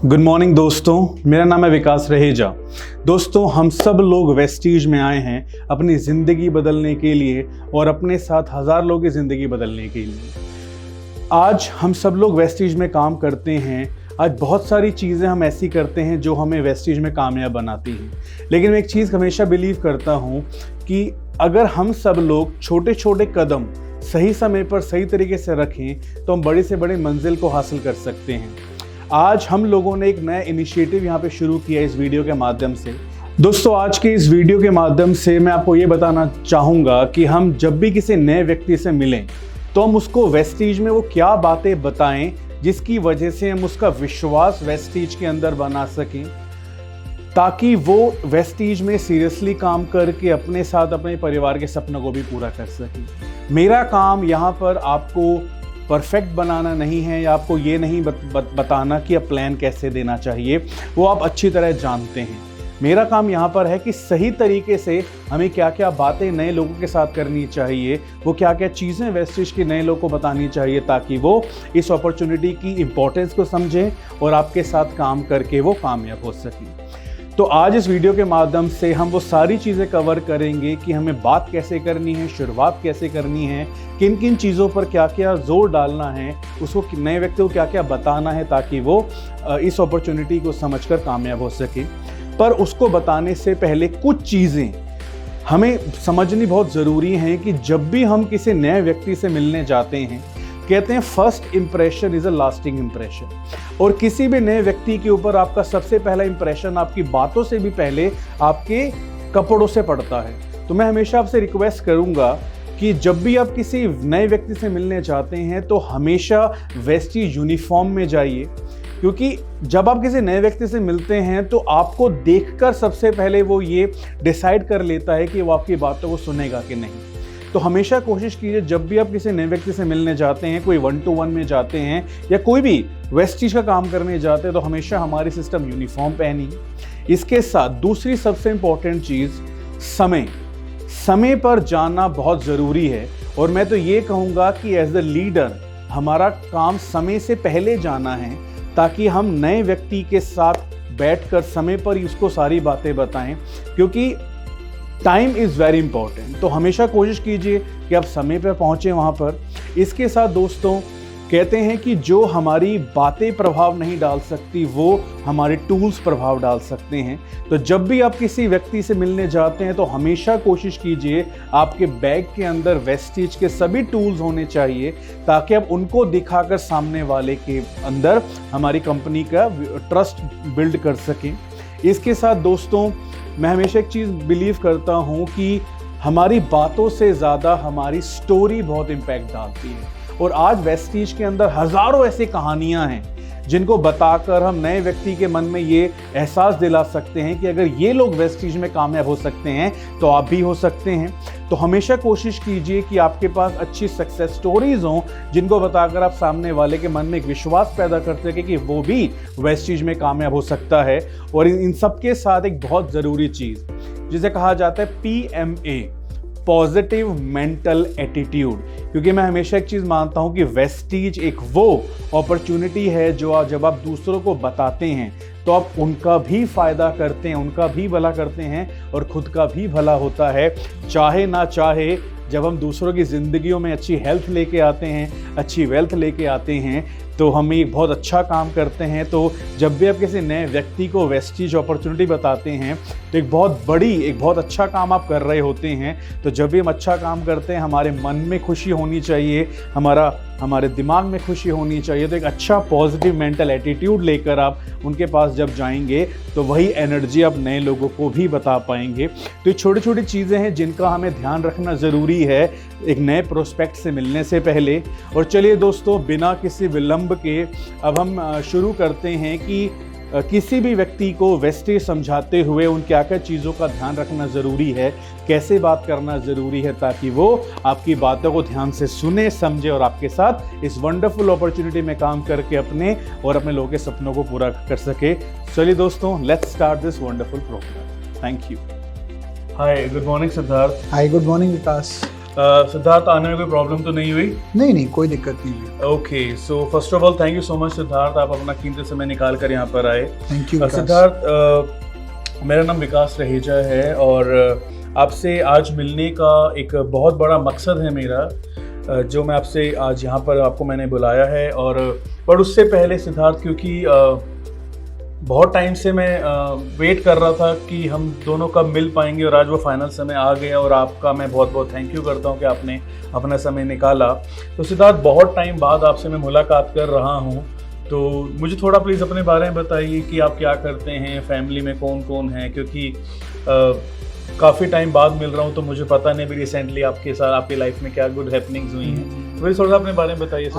Good morning दोस्तों, मेरा नाम है विकास रहेजा। दोस्तों, हम सब लोग वेस्टीज में आए हैं अपनी ज़िंदगी बदलने के लिए और अपने साथ हज़ार लोगों की ज़िंदगी बदलने के लिए। आज हम सब लोग वेस्टीज में काम करते हैं। आज बहुत सारी चीज़ें हम ऐसी करते हैं जो हमें वेस्टीज में कामयाब बनाती हैं। लेकिन मैं एक चीज़ हमेशा बिलीव करता हूँ कि अगर हम सब लोग छोटे छोटे कदम सही समय पर सही तरीके से रखें तो हम बड़े से बड़े मंजिल को हासिल कर सकते हैं। आज हम लोगों ने एक नया इनिशिएटिव यहाँ पे शुरू किया इस वीडियो के माध्यम से। दोस्तों, आज के इस वीडियो के माध्यम से मैं आपको ये बताना चाहूँगा कि हम जब भी किसी नए व्यक्ति से मिलें तो हम उसको वेस्टीज में वो क्या बातें बताएं जिसकी वजह से हम उसका विश्वास वेस्टीज के अंदर बना सकें, ताकि वो वेस्टीज में सीरियसली काम करके अपने साथ अपने परिवार के सपनों को भी पूरा कर सकें। मेरा काम यहाँ पर आपको परफेक्ट बनाना नहीं है या आपको ये नहीं बताना कि अब प्लान कैसे देना चाहिए, वो आप अच्छी तरह जानते हैं। मेरा काम यहाँ पर है कि सही तरीके से हमें क्या क्या बातें नए लोगों के साथ करनी चाहिए, वो क्या क्या चीज़ें वेस्टीज के नए लोगों को बतानी चाहिए ताकि वो इस अपॉर्चुनिटी की इम्पोर्टेंस को समझें और आपके साथ काम करके वो कामयाब हो सकें। तो आज इस वीडियो के माध्यम से हम वो सारी चीज़ें कवर करेंगे कि हमें बात कैसे करनी है, शुरुआत कैसे करनी है, किन किन चीज़ों पर क्या क्या जोर डालना है, उसको नए व्यक्ति को क्या क्या बताना है ताकि वो इस अपॉर्चुनिटी को समझकर कामयाब हो सके। पर उसको बताने से पहले कुछ चीज़ें हमें समझनी बहुत ज़रूरी हैं कि जब भी हम किसी नए व्यक्ति से मिलने जाते हैं, कहते हैं first impression is a lasting impression. और किसी भी नए व्यक्ति के ऊपर आपका सबसे पहला इंप्रेशन आपकी बातों से भी पहले आपके कपड़ों से पड़ता है। तो मैं हमेशा आपसे रिक्वेस्ट करूंगा कि जब भी आप किसी नए व्यक्ति से मिलने जाते हैं तो हमेशा वेस्टीज यूनिफॉर्म में जाइए, क्योंकि जब आप किसी नए व्यक्ति से मिलते हैं तो आपको देखकर सबसे पहले वो ये डिसाइड कर लेता है कि वो आपकी बातों को सुनेगा कि नहीं। तो हमेशा कोशिश कीजिए जब भी आप किसी नए व्यक्ति से मिलने जाते हैं, कोई 1-to-1 में जाते हैं या कोई भी वेस्टीज का काम करने जाते हैं, तो हमेशा हमारी सिस्टम यूनिफॉर्म पहनिए। इसके साथ दूसरी सबसे इम्पोर्टेंट चीज़ समय पर जाना बहुत ज़रूरी है। और मैं तो ये कहूँगा कि एज द लीडर हमारा काम समय से पहले जाना है ताकि हम नए व्यक्ति के साथ बैठकर समय पर ही उसको सारी बातें बताएं, क्योंकि टाइम इज़ वेरी इंपॉर्टेंट। तो हमेशा कोशिश कीजिए कि आप समय पर पहुँचें वहाँ पर। इसके साथ दोस्तों, कहते हैं कि जो हमारी बातें प्रभाव नहीं डाल सकती वो हमारे टूल्स प्रभाव डाल सकते हैं। तो जब भी आप किसी व्यक्ति से मिलने जाते हैं तो हमेशा कोशिश कीजिए आपके बैग के अंदर वेस्टीज के सभी टूल्स होने चाहिए ताकि आप उनको दिखाकर सामने वाले के अंदर हमारी कंपनी का ट्रस्ट बिल्ड कर सकें। इसके साथ दोस्तों, मैं हमेशा एक चीज़ बिलीव करता हूँ कि हमारी बातों से ज़्यादा हमारी स्टोरी बहुत इम्पैक्ट डालती है। और आज वेस्टीज के अंदर हज़ारों ऐसी कहानियाँ हैं जिनको बताकर हम नए व्यक्ति के मन में ये एहसास दिला सकते हैं कि अगर ये लोग वेस्टीज में कामयाब हो सकते हैं तो आप भी हो सकते हैं। तो हमेशा कोशिश कीजिए कि आपके पास अच्छी सक्सेस स्टोरीज हों जिनको बताकर आप सामने वाले के मन में एक विश्वास पैदा कर सकें कि वो भी वेस्टीज में कामयाब हो सकता है। और इन सब के साथ एक बहुत ज़रूरी चीज़ जिसे कहा जाता है PMA, पॉजिटिव मेंटल एटीट्यूड। क्योंकि मैं हमेशा एक चीज़ मानता हूँ कि वेस्टीज एक वो अपॉर्चुनिटी है जो जब आप दूसरों को बताते हैं तो आप उनका भी फ़ायदा करते हैं, उनका भी भला करते हैं और खुद का भी भला होता है। चाहे ना चाहे जब हम दूसरों की ज़िंदगियों में अच्छी हेल्थ लेके आते हैं, अच्छी वेल्थ लेके आते हैं, तो हम एक बहुत अच्छा काम करते हैं। तो जब भी आप किसी नए व्यक्ति को वेस्टीज अपॉर्चुनिटी बताते हैं तो एक बहुत अच्छा काम आप कर रहे होते हैं। तो जब भी हम अच्छा काम करते हैं हमारे मन में खुशी होनी चाहिए, हमारे दिमाग में खुशी होनी चाहिए। तो एक अच्छा पॉजिटिव मेंटल एटीट्यूड लेकर आप उनके पास जब जाएंगे तो वही एनर्जी आप नए लोगों को भी बता पाएंगे। तो ये छोटी छोटी चीज़ें हैं जिनका हमें ध्यान रखना ज़रूरी है एक नए प्रोस्पेक्ट से मिलने से पहले। और चलिए दोस्तों, बिना किसी विलंब के अब हम शुरू करते हैं कि किसी भी व्यक्ति को वेस्टीज समझाते हुए उन क्या क्या चीज़ों का ध्यान रखना ज़रूरी है, कैसे बात करना ज़रूरी है ताकि वो आपकी बातों को ध्यान से सुने, समझे और आपके साथ इस वंडरफुल अपॉर्चुनिटी में काम करके अपने लोगों के सपनों को पूरा कर सके। चलिए दोस्तों, let's start this wonderful programme. Thank you. Hi, good morning Siddharth. Hi, good morning Vikas. Siddharth, आने में कोई प्रॉब्लम तो नहीं हुई? नहीं, कोई दिक्कत नहीं हुई। Okay, so first of all thank you so much Siddharth, आप अपना कीमती समय निकाल कर यहाँ पर आए। थैंक यू सिद्धार्थ, मेरा नाम विकास रहेजा है और आपसे आज मिलने का एक बहुत बड़ा मकसद है मेरा, जो मैं आपसे आज यहाँ पर आपको मैंने बुलाया है। और पर उससे पहले सिद्धार्थ, क्योंकि बहुत टाइम से मैं वेट कर रहा था कि हम दोनों कब मिल पाएंगे और आज वो फाइनल समय आ गया और आपका मैं बहुत बहुत थैंक यू करता हूँ कि आपने अपना समय निकाला। तो सिद्धार्थ, बहुत टाइम बाद आपसे मैं मुलाकात कर रहा हूँ, तो मुझे थोड़ा प्लीज़ अपने बारे में बताइए कि आप क्या करते हैं, फैमिली में कौन कौन है, क्योंकि काफ़ी टाइम बाद मिल रहा हूँ तो मुझे पता नहीं भी रिसेंटली आपके साथ आपकी लाइफ में क्या गुड हैपनिंग्स हुई हैं। मुझे थोड़ा सा अपने बारे में बताइए।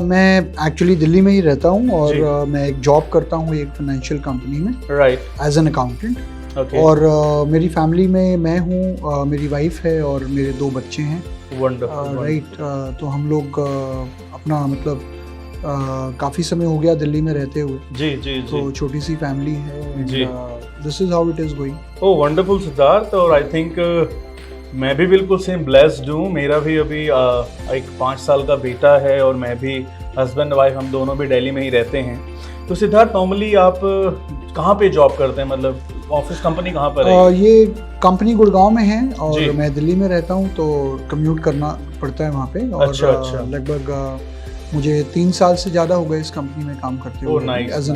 मैं एक्चुअली दिल्ली में ही रहता हूँ और मैं एक जॉब करता हूँ एक फाइनेंशियल कंपनी में, राइट, एज एन अकाउंटेंट। और मेरी फैमिली में मैं हूँ, मेरी वाइफ है और मेरे 2 बच्चे हैं। राइट, तो हम लोग अपना मतलब काफ़ी समय हो गया दिल्ली में रहते हुए। जी। तो छोटी सी फैमिली है जी। This is how it is going. Oh wonderful Siddharth, और आई थिंक मैं भी बिल्कुल सेम ब्लेस्ड हूँ। मेरा भी अभी एक 5 साल का बेटा है और मैं भी हस्बैंड वाइफ हम दोनों भी दिल्ली में ही रहते हैं। तो सिद्धार्थ, नॉर्मली आप कहाँ पे जॉब करते हैं, मतलब ऑफिस कंपनी कहाँ पर है? ये कंपनी गुड़गांव में है और मैं दिल्ली में रहता हूँ, तो कम्यूट करना पड़ता है वहाँ पे। और अच्छा। लगभग मुझे 3 साल से ज़्यादा हो गए इस कंपनी में काम करते हुए as an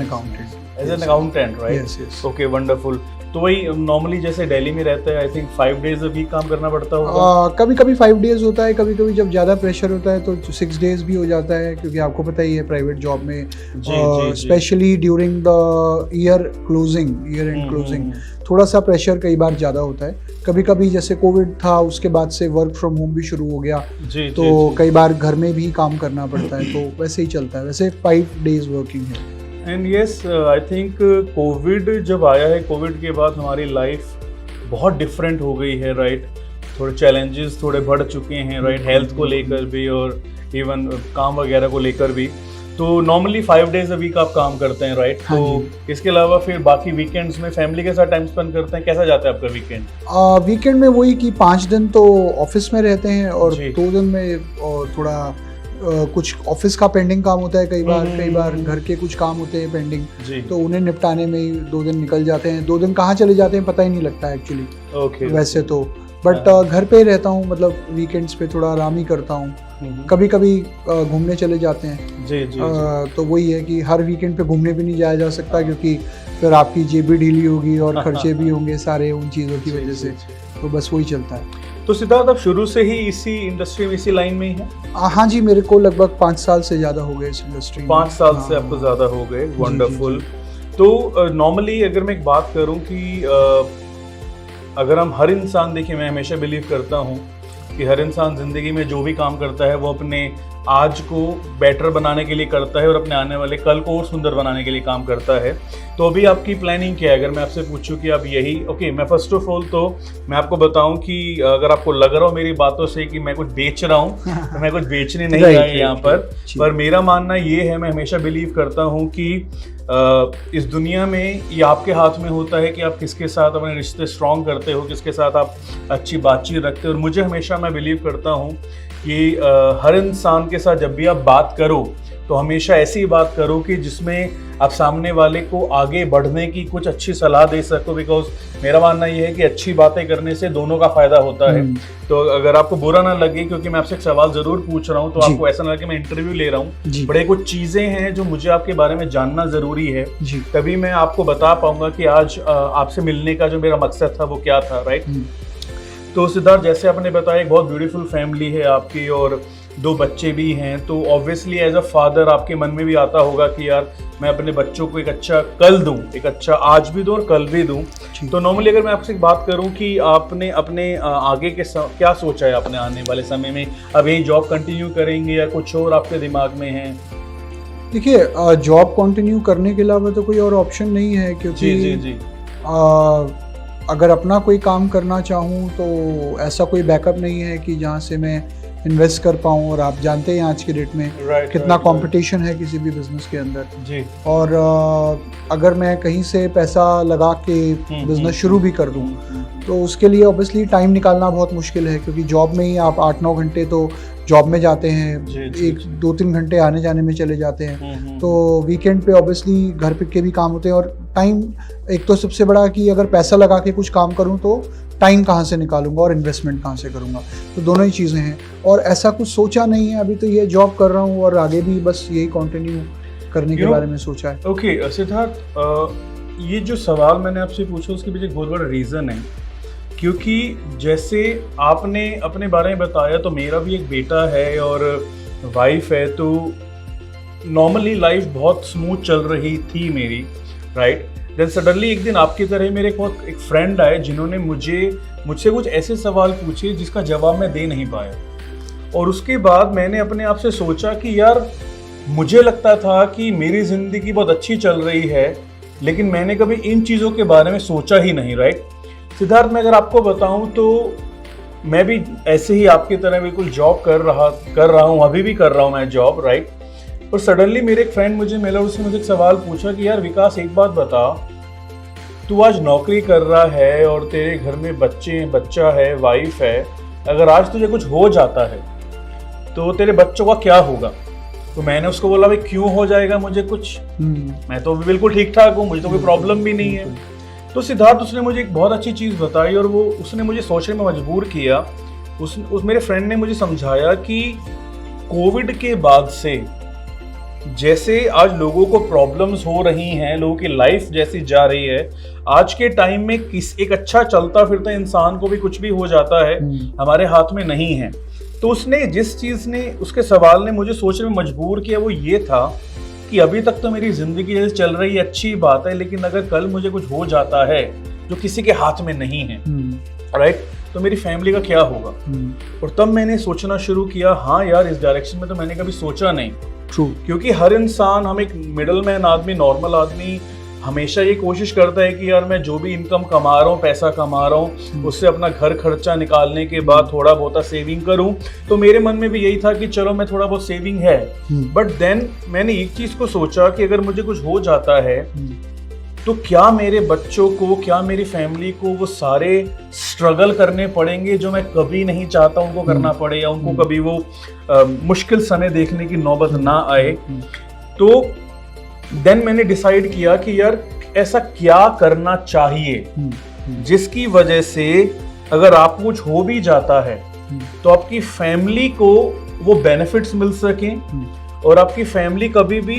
accountant. Right, okay, wonderful. तो वही नॉर्मली जैसे दिल्ली में रहते हैं, I think 5 days a week काम करना पड़ता होगा। कभी कभी 5 डेज होता है, कभी कभी जब ज़्यादा प्रेशर होता है तो 6 डेज भी हो जाता है, क्योंकि आपको पता ही है प्राइवेट जॉब में specially during the year and closing थोड़ा सा प्रेशर कई बार ज़्यादा होता है। कभी कभी जैसे कोविड था उसके बाद से वर्क फ्रॉम होम भी शुरू हो गया, तो कई बार घर में भी काम करना पड़ता है, तो वैसे ही चलता है। वैसे 5 डेज वर्किंग है। And yes, I think Covid जब आया है, कोविड के बाद हमारी लाइफ बहुत डिफरेंट हो गई है, राइट। थोड़े चैलेंजेस थोड़े बढ़ चुके हैं, राइट, हेल्थ को लेकर भी और इवन काम वगैरह को लेकर भी। तो नॉर्मली 5 डेज अ वीक आप काम करते हैं, राइट। तो इसके अलावा फिर बाकी वीकेंड्स में फैमिली के साथ टाइम स्पेंड करते हैं, कैसा जाता है आपका वीकेंड? वीकेंड में वही कि 5 दिन तो ऑफिस में रहते हैं और 2 दिन में थोड़ा कुछ ऑफिस का पेंडिंग काम होता है, कई बार घर के कुछ काम होते हैं पेंडिंग, तो उन्हें निपटाने में ही 2 दिन निकल जाते हैं। 2 दिन कहाँ चले जाते हैं पता ही नहीं लगता है एक्चुअली। वैसे तो बट घर पे ही रहता हूँ, मतलब वीकेंड्स पे थोड़ा आराम ही करता हूँ। कभी कभी घूमने चले जाते हैं। जी। तो वही है कि हर वीकेंड पे घूमने भी नहीं जाया जा सकता, क्योंकि फिर आपकी जेब भी ढीली होगी और खर्चे भी होंगे सारे उन चीज़ों की वजह से, तो बस वही चलता है। तो सिद्धार्थ, आप शुरू से ही इसी इंडस्ट्री में, इसी लाइन में ही हैं? हाँ जी, मेरे को लगभग 5 साल से ज़्यादा हो गए इस इंडस्ट्री में। 5 साल से आपको ज़्यादा हो गए, वंडरफुल। तो नॉर्मली अगर मैं एक बात करूं कि अगर हम हर इंसान, देखिए मैं हमेशा बिलीव करता हूं कि हर इंसान ज़िंदगी में जो भी काम करता है वो अपने आज को बेटर बनाने के लिए करता है और अपने आने वाले कल को और सुंदर बनाने के लिए काम करता है। तो अभी आपकी प्लानिंग क्या है? अगर मैं आपसे पूछूं कि आप यही मैं फर्स्ट ऑफ ऑल तो मैं आपको बताऊं कि अगर आपको लग रहा हो मेरी बातों से कि मैं कुछ बेच रहा हूं, तो मैं कुछ बेचने नहीं आया यहाँ पर मेरा मानना ये है, मैं हमेशा बिलीव करता हूँ कि इस दुनिया में ये आपके हाथ में होता है कि आप किसके साथ अपने रिश्ते स्ट्रॉन्ग करते हो, किसके साथ आप अच्छी बातचीत रखते हो। और मुझे हमेशा, मैं बिलीव करता हूँ कि हर इंसान के साथ जब भी आप बात करो तो हमेशा ऐसी बात करो कि जिसमें आप सामने वाले को आगे बढ़ने की कुछ अच्छी सलाह दे सको, बिकॉज मेरा मानना ये है कि अच्छी बातें करने से दोनों का फायदा होता है। तो अगर आपको बुरा ना लगे, क्योंकि मैं आपसे एक सवाल जरूर पूछ रहा हूँ, तो आपको ऐसा ना लगे मैं इंटरव्यू ले रहा हूँ, बड़े कुछ चीजें हैं जो मुझे आपके बारे में जानना जरूरी है, तभी मैं आपको बता पाऊंगा कि आज आपसे मिलने का जो मेरा मकसद था वो क्या था, राइट। तो सिद्धार्थ, जैसे आपने बताया एक बहुत ब्यूटीफुल फैमिली है आपकी और 2 बच्चे भी हैं, तो ऑब्वियसली एज अ फादर आपके मन में भी आता होगा कि यार मैं अपने बच्चों को एक अच्छा कल दूं, एक अच्छा आज भी दूं और कल भी दूं। तो नॉर्मली अगर मैं आपसे एक बात करूं कि आपने अपने आगे के क्या सोचा है अपने आने वाले समय में? अब यही जॉब कंटिन्यू करेंगे या कुछ और आपके दिमाग में है? देखिए, जॉब कंटिन्यू करने के अलावा तो कोई और ऑप्शन नहीं है, क्योंकि जी। अगर अपना कोई काम करना चाहूँ तो ऐसा कोई बैकअप नहीं है कि जहाँ से मैं इन्वेस्ट कर पाऊँ। और आप जानते हैं आज की डेट में कितना कंपटीशन है किसी भी बिजनेस के अंदर जी। और अगर मैं कहीं से पैसा लगा के बिजनेस शुरू भी कर दूँ तो उसके लिए ऑब्वियसली टाइम निकालना बहुत मुश्किल है, क्योंकि जॉब में ही आप 8-9 घंटे तो जॉब में जाते हैं, 1-2-3 घंटे आने जाने में चले जाते हैं। तो वीकेंड पे ऑब्वियसली घर पे के भी काम होते हैं और टाइम, एक तो सबसे बड़ा कि अगर पैसा लगा के कुछ काम करूं तो टाइम कहाँ से निकालूंगा और इन्वेस्टमेंट कहाँ से करूंगा, तो दोनों ही चीज़ें हैं। और ऐसा कुछ सोचा नहीं है अभी, तो ये जॉब कर रहा हूँ और आगे भी बस यही कंटिन्यू करने के बारे में सोचा है। ओके सिद्धार्थ, ये जो सवाल मैंने आपसे पूछा उसके पीछे एक बहुत बड़ा रीज़न है, क्योंकि जैसे आपने अपने बारे में बताया तो मेरा भी एक बेटा है और वाइफ है, तो नॉर्मली लाइफ बहुत स्मूथ चल रही थी मेरी, राइट। देन सडनली एक दिन आपकी तरह मेरे एक फ्रेंड आए जिन्होंने मुझसे कुछ ऐसे सवाल पूछे जिसका जवाब मैं दे नहीं पाया। और उसके बाद मैंने अपने आप से सोचा कि यार मुझे लगता था कि मेरी ज़िंदगी बहुत अच्छी चल रही है, लेकिन मैंने कभी इन चीज़ों के बारे में सोचा ही नहीं, राइट। सिद्धार्थ, मैं अगर आपको बताऊं तो मैं भी ऐसे ही आपकी तरह बिल्कुल जॉब कर रहा हूं, अभी भी कर रहा हूं मैं जॉब, राइट। और सडनली मेरे एक फ्रेंड मुझे मिला, उसने मुझे एक सवाल पूछा कि यार विकास, एक बात बता, तू आज नौकरी कर रहा है और तेरे घर में बच्चा है, वाइफ है, अगर आज तुझे कुछ हो जाता है तो तेरे बच्चों का क्या होगा? तो मैंने उसको बोला, भाई क्यों हो जाएगा मुझे कुछ, मैं तो अभी बिल्कुल ठीक ठाक हूँ, मुझे तो कोई प्रॉब्लम भी नहीं है। तो सिद्धार्थ, उसने मुझे एक बहुत अच्छी चीज़ बताई और उसने मुझे सोचने में मजबूर किया। उस मेरे फ्रेंड ने मुझे समझाया कि कोविड के बाद से जैसे आज लोगों को प्रॉब्लम्स हो रही हैं, लोगों की लाइफ जैसी जा रही है, आज के टाइम में एक अच्छा चलता फिरता इंसान को भी कुछ भी हो जाता है, हमारे हाथ में नहीं है। तो उसने जिस चीज़ ने, उसके सवाल ने मुझे सोचने में मजबूर किया वो ये था कि अभी तक तो मेरी ज़िंदगी जैसे चल रही है, अच्छी बात है, लेकिन अगर कल मुझे कुछ हो जाता है जो किसी के हाथ में नहीं है, राइट, तो मेरी फैमिली का क्या होगा। और तब मैंने सोचना शुरू किया, हाँ यार, इस डायरेक्शन में तो मैंने कभी सोचा नहीं। ट्रू। क्योंकि हर इंसान, हम एक मिडल मैन आदमी, नॉर्मल आदमी, हमेशा ये कोशिश करता है कि यार मैं जो भी इनकम कमा रहा हूँ, पैसा कमा रहा हूँ, उससे अपना घर खर्चा निकालने के बाद थोड़ा बहुत सेविंग करूँ। तो मेरे मन में भी यही था कि चलो मैं थोड़ा बहुत सेविंग है। बट देन मैंने एक चीज़ को सोचा कि अगर मुझे कुछ हो जाता है तो क्या मेरे बच्चों को, क्या मेरी फैमिली को वो सारे स्ट्रगल करने पड़ेंगे जो मैं कभी नहीं चाहता उनको करना पड़े, या उनको कभी वो मुश्किल समय देखने की नौबत ना आए। तो देन मैंने डिसाइड किया कि यार ऐसा क्या करना चाहिए जिसकी वजह से अगर आपको कुछ हो भी जाता है तो आपकी फैमिली को वो बेनिफिट्स मिल सकें और आपकी फैमिली कभी भी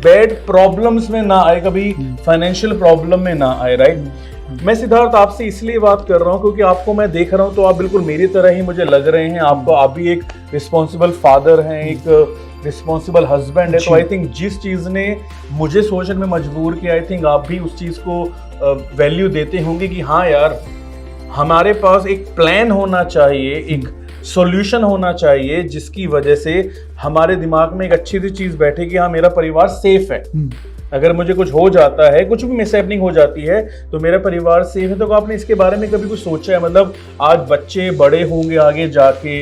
बैड प्रॉब्लम्स में ना आए, कभी फाइनेंशियल प्रॉब्लम में ना आए, राइट। मैं सिद्धार्थ आपसे इसलिए बात कर रहा हूँ क्योंकि आपको मैं देख रहा हूँ तो आप बिल्कुल मेरी तरह ही मुझे लग रहे हैं। आप भी एक रिस्पॉन्सिबल फादर हैं, एक रिस्पॉन्सिबल हस्बैंड है। तो आई थिंक जिस चीज़ ने मुझे सोचने में मजबूर किया, आई थिंक आप भी उस चीज़ को वैल्यू देते होंगे कि हाँ यार, हमारे पास एक प्लान होना चाहिए, एक सॉल्यूशन होना चाहिए जिसकी वजह से हमारे दिमाग में एक अच्छी सी चीज़ बैठे कि हाँ मेरा परिवार सेफ है। अगर मुझे कुछ हो जाता है, कुछ भी मिसहैपनिंग हो जाती है तो मेरा परिवार सेफ है। तो आपने इसके बारे में कभी कुछ सोचा है? मतलब आज बच्चे बड़े होंगे, आगे जाके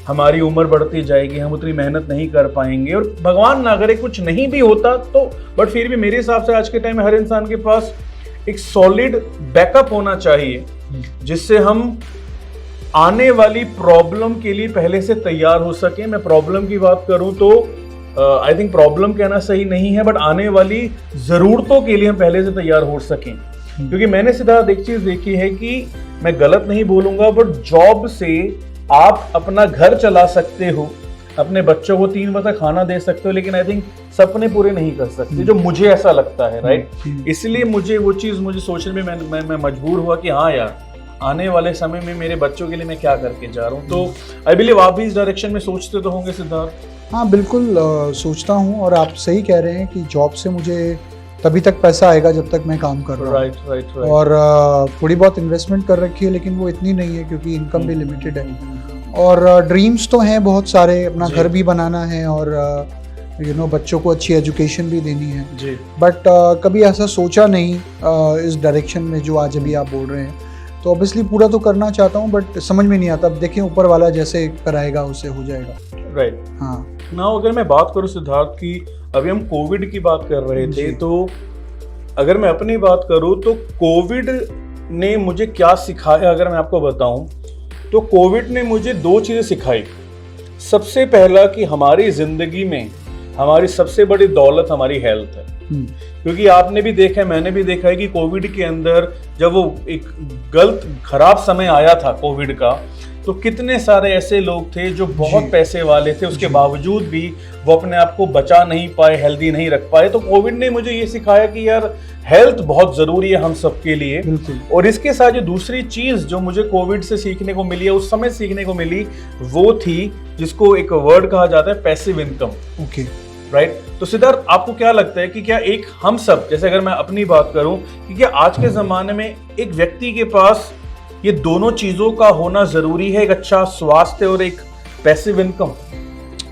हमारी उम्र बढ़ती जाएगी, हम उतनी मेहनत नहीं कर पाएंगे, और भगवान ना करे कुछ नहीं भी होता तो, बट फिर भी मेरे हिसाब से आज के टाइम में हर इंसान के पास एक सॉलिड बैकअप होना चाहिए जिससे हम आने वाली प्रॉब्लम के लिए पहले से तैयार हो सके। मैं प्रॉब्लम की बात करूं तो आई थिंक प्रॉब्लम कहना सही नहीं है, बट आने वाली ज़रूरतों के लिए हम पहले से तैयार हो सकें। क्योंकि मैंने सीधा एक चीज़ देखी है कि मैं गलत नहीं बोलूँगा, बट जॉब से आप अपना घर चला सकते हो, अपने बच्चों को 3 वक्त खाना दे सकते हो, लेकिन आई थिंक सपने पूरे नहीं कर सकते, जो मुझे ऐसा लगता है, राइट। इसलिए मुझे वो चीज़ मुझे सोचने में मैं मजबूर हुआ कि हाँ यार, आने वाले समय में मेरे बच्चों के लिए मैं क्या करके जा रहा हूँ। तो आई बिलीव आप भी इस डायरेक्शन में सोचते तो होंगे सिद्धार्थ। हाँ बिल्कुल सोचता हूँ, और आप सही कह रहे हैं कि जॉब से मुझे तभी तक पैसा आएगा जब तक मैं काम कर रहा हूँ। राइट। और थोड़ी बहुत इन्वेस्टमेंट कर रखी है, लेकिन वो इतनी नहीं है क्योंकि इनकम भी लिमिटेड है। और ड्रीम्स तो हैं बहुत सारे, अपना घर भी बनाना है और बच्चों को अच्छी एजुकेशन भी देनी है जी। बट कभी ऐसा सोचा नहीं इस डायरेक्शन में जो आज अभी आप बोल रहे हैं। तो ऑब्वियसली पूरा तो करना चाहता हूँ, बट समझ में नहीं आता। अब देखिए ऊपर वाला जैसे कराएगा उससे हो जाएगा। राइट। हाँ ना अगर मैं बात करूँ सिद्धार्थ की, अभी हम कोविड की बात कर रहे थे, तो अगर मैं अपनी बात करूँ तो कोविड ने मुझे क्या सिखाया अगर मैं आपको बताऊं, तो कोविड ने मुझे 2 चीज़ें सिखाई। सबसे पहला कि हमारी ज़िंदगी में हमारी सबसे बड़ी दौलत हमारी हेल्थ है। क्योंकि आपने भी देखा है, मैंने भी देखा है कि कोविड के अंदर जब वो एक गलत खराब समय आया था कोविड का, तो कितने सारे ऐसे लोग थे जो बहुत पैसे वाले थे, उसके बावजूद भी वो अपने आप को बचा नहीं पाए, हेल्दी नहीं रख पाए। तो कोविड ने मुझे ये सिखाया कि यार हेल्थ बहुत ज़रूरी है हम सबके लिए। और इसके साथ जो दूसरी चीज़ जो मुझे कोविड से सीखने को मिली है, उस समय सीखने को मिली, वो थी जिसको एक वर्ड कहा जाता है पैसिव इनकम। Okay, right. तो सिद्धार्थ, आपको क्या लगता है कि क्या एक हम सब, जैसे अगर मैं अपनी बात करूं, कि क्या आज के ज़माने में एक व्यक्ति के पास ये दोनों चीज़ों का होना ज़रूरी है, एक अच्छा स्वास्थ्य और एक passive income?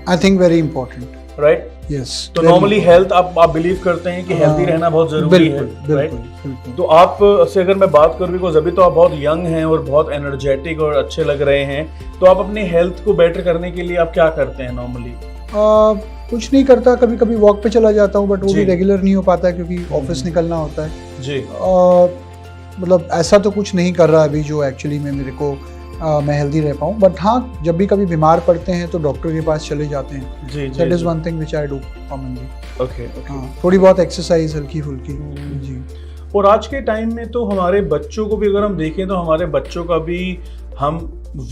I think very important. Right, yes. तो नॉर्मली हेल्थ आप बिलीव करते हैं कि हेल्दी रहना बहुत जरूरी है, राइट? तो आप से अगर मैं बात करूँ, बिकॉज अभी तो आप बहुत यंग हैं और बहुत एनर्जेटिक और अच्छे लग रहे हैं, तो आप अपनी हेल्थ को बेटर करने के लिए आप क्या करते हैं नॉर्मली? कुछ नहीं करता, कभी कभी वॉक पे चला जाता हूँ, बट वो भी रेगुलर नहीं हो पाता है क्योंकि ऑफिस निकलना होता है जी। मतलब ऐसा तो कुछ नहीं कर रहा अभी जो एक्चुअली में मेरे को मैं हेल्दी रह पाऊँ, बट हाँ जब भी कभी बीमार पड़ते हैं तो डॉक्टर के पास चले जाते हैं जी। That is one thing which I do commonly. Okay, हाँ, थोड़ी बहुत एक्सरसाइज हल्की फुल्की जी। और आज के टाइम में तो हमारे बच्चों को भी अगर हम देखें तो हमारे बच्चों का भी हम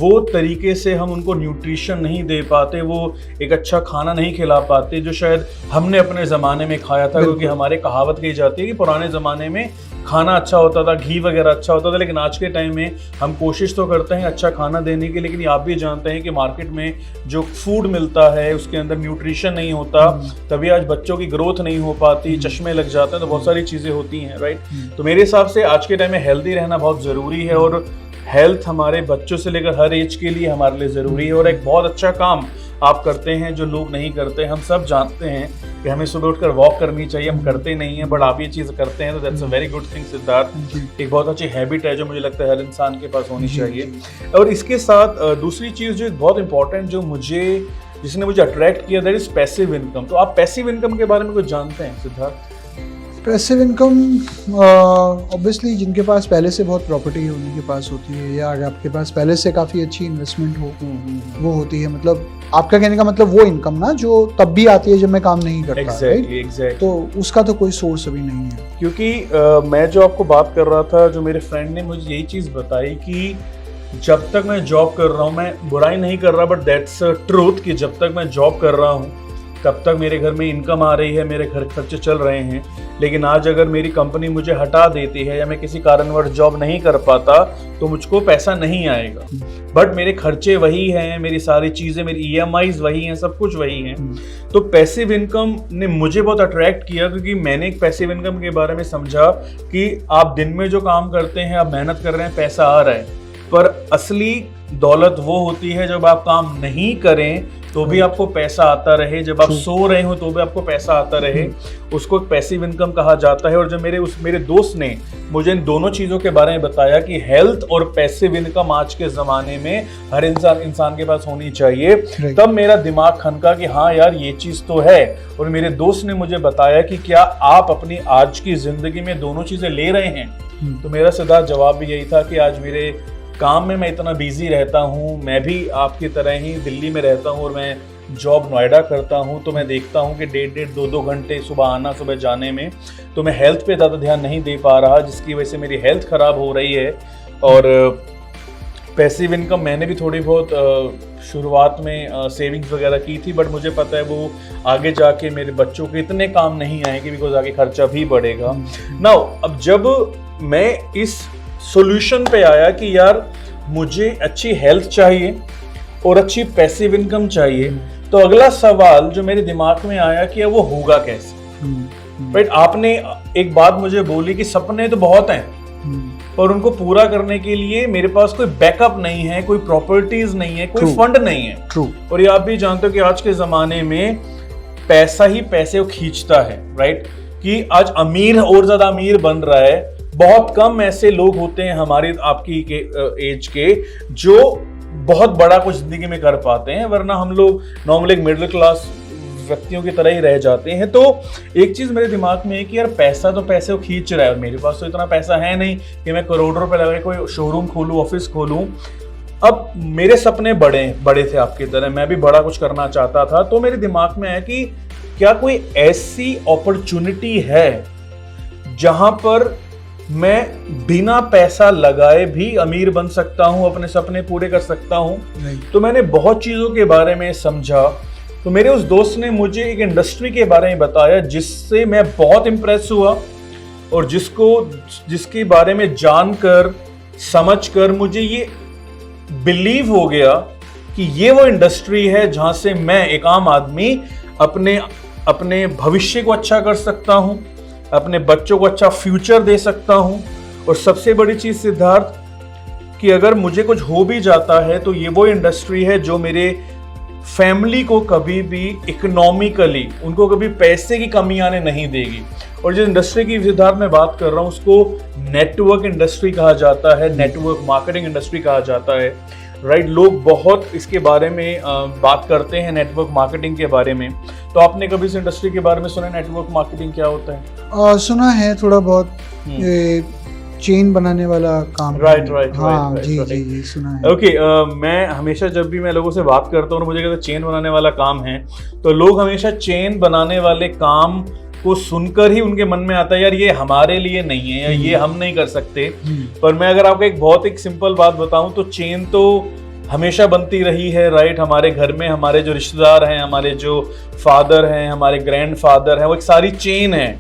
वो तरीके से हम उनको न्यूट्रिशन नहीं दे पाते, वो एक अच्छा खाना नहीं खिला पाते जो शायद हमने अपने ज़माने में खाया था। क्योंकि हमारे कहावत कही जाती है कि पुराने ज़माने में खाना अच्छा होता था, घी वगैरह अच्छा होता था, लेकिन आज के टाइम में हम कोशिश तो करते हैं अच्छा खाना देने की, लेकिन आप भी जानते हैं कि मार्केट में जो फूड मिलता है उसके अंदर न्यूट्रिशन नहीं होता, तभी आज बच्चों की ग्रोथ नहीं हो पाती, चश्मे लग जाते हैं, तो बहुत सारी चीज़ें होती हैं, राइट? तो मेरे हिसाब से आज के टाइम में हेल्दी रहना बहुत ज़रूरी है, और हेल्थ हमारे बच्चों से लेकर हर एज के लिए हमारे लिए ज़रूरी है। और एक बहुत अच्छा काम आप करते हैं जो लोग नहीं करते। हम सब जानते हैं कि हमें सुबह उठकर वॉक करनी चाहिए, हम करते नहीं हैं, बट आप ये चीज़ करते हैं, तो that's a very good thing Siddharth. एक बहुत अच्छी हैबिट है जो मुझे लगता है हर इंसान के पास होनी चाहिए। और इसके साथ दूसरी चीज़ जो बहुत इंपॉर्टेंट जिसने मुझे अट्रैक्ट किया, दैट इज पैसिव इनकम। तो आप पैसिव इनकम के बारे में कुछ जानते हैं सिद्धार्थ? पैसिव इनकम ऑब्वियसली जिनके पास पहले से बहुत प्रॉपर्टी उन्हीं के पास होती है, या अगर आपके पास पहले से काफ़ी अच्छी इन्वेस्टमेंट हो वो होती है। मतलब आपका कहने का मतलब वो इनकम ना जो तब भी आती है जब मैं काम नहीं करता। Exactly. तो उसका तो कोई सोर्स अभी नहीं है। क्योंकि मैं जो आपको बात कर रहा था, जो मेरे फ्रेंड ने मुझे यही चीज़ बताई कि जब तक मैं जॉब कर रहा हूँ, मैं बुराई नहीं कर रहा, बट दैट्स ट्रूथ, कि जब तक मैं जॉब कर रहा हूँ तब तक मेरे घर में इनकम आ रही है, मेरे घर खर्चे चल रहे हैं। लेकिन आज अगर मेरी कंपनी मुझे हटा देती है या मैं किसी कारणवश जॉब नहीं कर पाता तो मुझको पैसा नहीं आएगा, बट मेरे खर्चे वही हैं, मेरी सारी चीज़ें, मेरी EMIs वही हैं, सब कुछ वही हैं। तो पैसिव इनकम ने मुझे बहुत अट्रैक्ट किया, क्योंकि मैंने एक पैसिव इनकम के बारे में समझा कि आप दिन में जो काम करते हैं, आप मेहनत कर रहे हैं, पैसा आ रहा है, पर असली दौलत वो होती है जब आप काम नहीं करें तो भी आपको पैसा आता रहे, जब आप सो रहे हो तो भी आपको पैसा आता रहे, उसको पैसिव इनकम कहा जाता है। और जब मेरे दोस्त ने मुझे इन दोनों चीज़ों के बारे में बताया कि हेल्थ और पैसिव इनकम आज के ज़माने में हर इंसान के पास होनी चाहिए, तब मेरा दिमाग खनका कि हाँ यार ये चीज़ तो है। और मेरे दोस्त ने मुझे बताया कि क्या आप अपनी आज की ज़िंदगी में दोनों चीज़ें ले रहे हैं? तो मेरा सीधा जवाब भी यही था कि आज मेरे काम में मैं इतना बिजी रहता हूँ, मैं भी आपकी तरह ही दिल्ली में रहता हूँ और मैं जॉब नोएडा करता हूँ, तो मैं देखता हूँ कि 1.5-2 घंटे सुबह आना सुबह जाने में, तो मैं हेल्थ पे ज़्यादा ध्यान नहीं दे पा रहा, जिसकी वजह से मेरी हेल्थ ख़राब हो रही है। और पैसिव इनकम मैंने भी थोड़ी बहुत शुरुआत में सेविंग्स वगैरह की थी, बट मुझे पता है वो आगे जाके मेरे बच्चों के इतने काम नहीं आएंगे, बिकॉज आगे खर्चा भी बढ़ेगा। नाउ अब जब मैं इस सॉल्यूशन पे आया कि यार मुझे अच्छी हेल्थ चाहिए और अच्छी पैसिव इनकम चाहिए, तो अगला सवाल जो मेरे दिमाग में आया कि वो होगा कैसे? राइट, आपने एक बात मुझे बोली कि सपने तो बहुत हैं, पर उनको पूरा करने के लिए मेरे पास कोई बैकअप नहीं है, कोई प्रॉपर्टीज नहीं है, कोई फंड नहीं है। और ये आप भी जानते हो कि आज के जमाने में पैसा ही पैसे को खींचता है, राइट? कि आज अमीर और ज्यादा अमीर बन रहा है, बहुत कम ऐसे लोग होते हैं हमारी आपकी एज के जो बहुत बड़ा कुछ जिंदगी में कर पाते हैं, वरना हम लोग नॉर्मली एक मिडिल क्लास व्यक्तियों की तरह ही रह जाते हैं। तो एक चीज मेरे दिमाग में है कि यार पैसा तो पैसे को खींच रहा है, और मेरे पास तो इतना पैसा है नहीं कि मैं करोड़ों रुपए लगा के कोई शोरूम खोलूं, ऑफिस खोलूं। अब मेरे सपने बड़े थे आपकी तरह, मैं भी बड़ा कुछ करना चाहता था। तो मेरे दिमाग में है कि क्या कोई ऐसी अपॉर्चुनिटी है जहां पर मैं बिना पैसा लगाए भी अमीर बन सकता हूं, अपने सपने पूरे कर सकता हूं। तो मैंने बहुत चीजों के बारे में समझा। तो मेरे उस दोस्त ने मुझे एक इंडस्ट्री के बारे में बताया जिससे मैं बहुत इंप्रेस हुआ, और जिसके बारे में जानकर समझकर मुझे ये बिलीव हो गया कि ये वो इंडस्ट्री है जहां से मैं एक आम आदमी अपने भविष्य को अच्छा कर सकता हूं, अपने बच्चों को अच्छा फ्यूचर दे सकता हूं। और सबसे बड़ी चीज सिद्धार्थ, कि अगर मुझे कुछ हो भी जाता है तो ये वो इंडस्ट्री है जो मेरे फैमिली को कभी भी इकोनॉमिकली, उनको कभी पैसे की कमी आने नहीं देगी। और जिस इंडस्ट्री की सिद्धार्थ मैं बात कर रहा हूं उसको नेटवर्क इंडस्ट्री कहा जाता है, नेटवर्क मार्केटिंग इंडस्ट्री कहा जाता है, राइट। लोग बहुत इसके बारे में बात करते हैं, नेटवर्क मार्केटिंग के बारे में। तो आपने कभी इस इंडस्ट्री के बारे में सुना, नेटवर्क मार्केटिंग क्या होता है? सुना है थोड़ा बहुत, चेन बनाने वाला काम। राइट, हाँ, जी सुना है। ओके, मैं हमेशा जब भी मैं लोगों से बात करता हूँ मुझे कहते हैं चेन बनाने वाला काम है, तो लोग हमेशा चेन बनाने वाले काम को सुनकर ही उनके मन में आता है यार ये हमारे लिए नहीं है या ये हम नहीं कर सकते। पर मैं अगर आपको एक बहुत एक सिंपल बात बताऊं तो चेन तो हमेशा बनती रही है, राइट। हमारे घर में हमारे जो रिश्तेदार हैं, हमारे जो फादर हैं, हमारे ग्रैंडफादर हैं, वो एक सारी चेन है।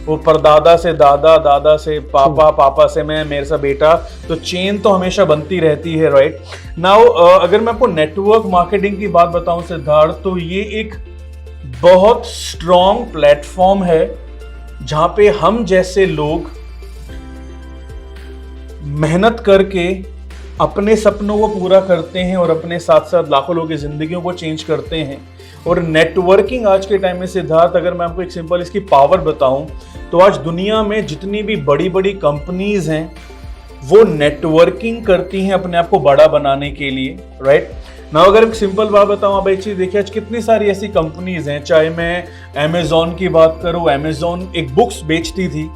वो परदादा से दादा, दादा से पापा, पापा से मैं, मेरे से बेटा, तो चेन तो हमेशा बनती रहती है, राइट। नाउ अगर मैं आपको नेटवर्क मार्केटिंग की बात बताऊं सिद्धार्थ, तो ये एक बहुत स्ट्रॉन्ग प्लेटफॉर्म है जहां पे हम जैसे लोग मेहनत करके अपने सपनों को पूरा करते हैं और अपने साथ साथ लाखों लोगों की जिंदगियों को चेंज करते हैं। और नेटवर्किंग आज के टाइम में सिद्धार्थ, अगर मैं आपको एक सिंपल इसकी पावर बताऊं तो आज दुनिया में जितनी भी बड़ी बड़ी कंपनीज हैं वो नेटवर्किंग करती हैं अपने आप को बड़ा बनाने के लिए, राइट ना। अगर एक सिंपल बात बताऊं, आप एक चीज देखिए, आज कितनी सारी ऐसी कंपनीज हैं, चाहे मैं अमेजोन की बात करूं, अमेजोन एक बुक्स बेचती थी,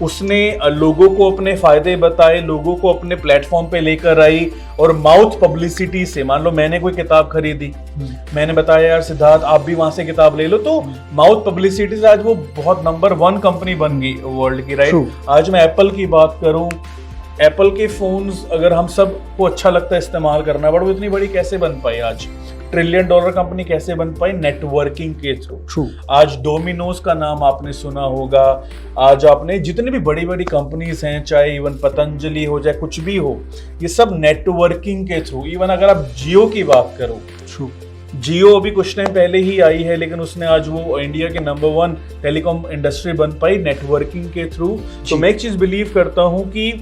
उसने लोगों को अपने फायदे बताए, लोगों को अपने प्लेटफॉर्म पे लेकर आई, और माउथ पब्लिसिटी से, मान लो मैंने कोई किताब खरीदी, मैंने बताया यार सिद्धार्थ आप भी वहां से किताब ले लो, तो माउथ पब्लिसिटी से आज वो बहुत नंबर 1 कंपनी बन गई वर्ल्ड की, राइट। आज मैं एप्पल की बात करूं, एप्पल के फोन्स अगर हम सबको अच्छा लगता है इस्तेमाल करना, बट वो इतनी बड़ी कैसे बन पाई, आज $1 ट्रिलियन कंपनी कैसे बन पाई? नेटवर्किंग के थ्रू। आज डोमिनोज का नाम आपने सुना होगा, आज आपने जितनी भी बड़ी बड़ी कंपनीज हैं, चाहे इवन पतंजलि हो, चाहे कुछ भी हो, ये सब नेटवर्किंग के थ्रू। इवन अगर आप जियो की बात करो, जियो अभी कुछ टाइम पहले ही आई है, लेकिन उसने आज वो इंडिया के नंबर 1 टेलीकॉम इंडस्ट्री बन पाई नेटवर्किंग के थ्रू। तो मैं एक चीज बिलीव करता हूं कि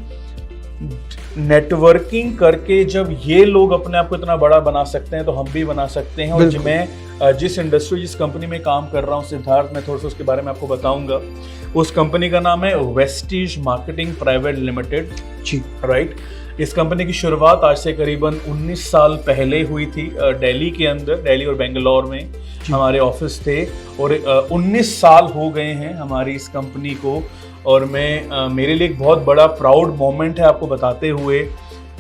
नेटवर्किंग करके जब ये लोग अपने आप को इतना बड़ा बना सकते हैं तो हम भी बना सकते हैं। और मैं जिस इंडस्ट्री, जिस कंपनी में काम कर रहा हूँ सिद्धार्थ, मैं थोड़ा सा उसके बारे में आपको बताऊंगा। उस कंपनी का नाम है Vestige marketing private limited, right. इस कंपनी की शुरुआत आज से करीबन 19 साल पहले हुई थी दिल्ली के अंदर, दिल्ली और बेंगलोर में हमारे ऑफिस थे, और 19 साल हो गए हैं हमारी इस कंपनी को। और मैं मेरे लिए एक बहुत बड़ा प्राउड मोमेंट है आपको बताते हुए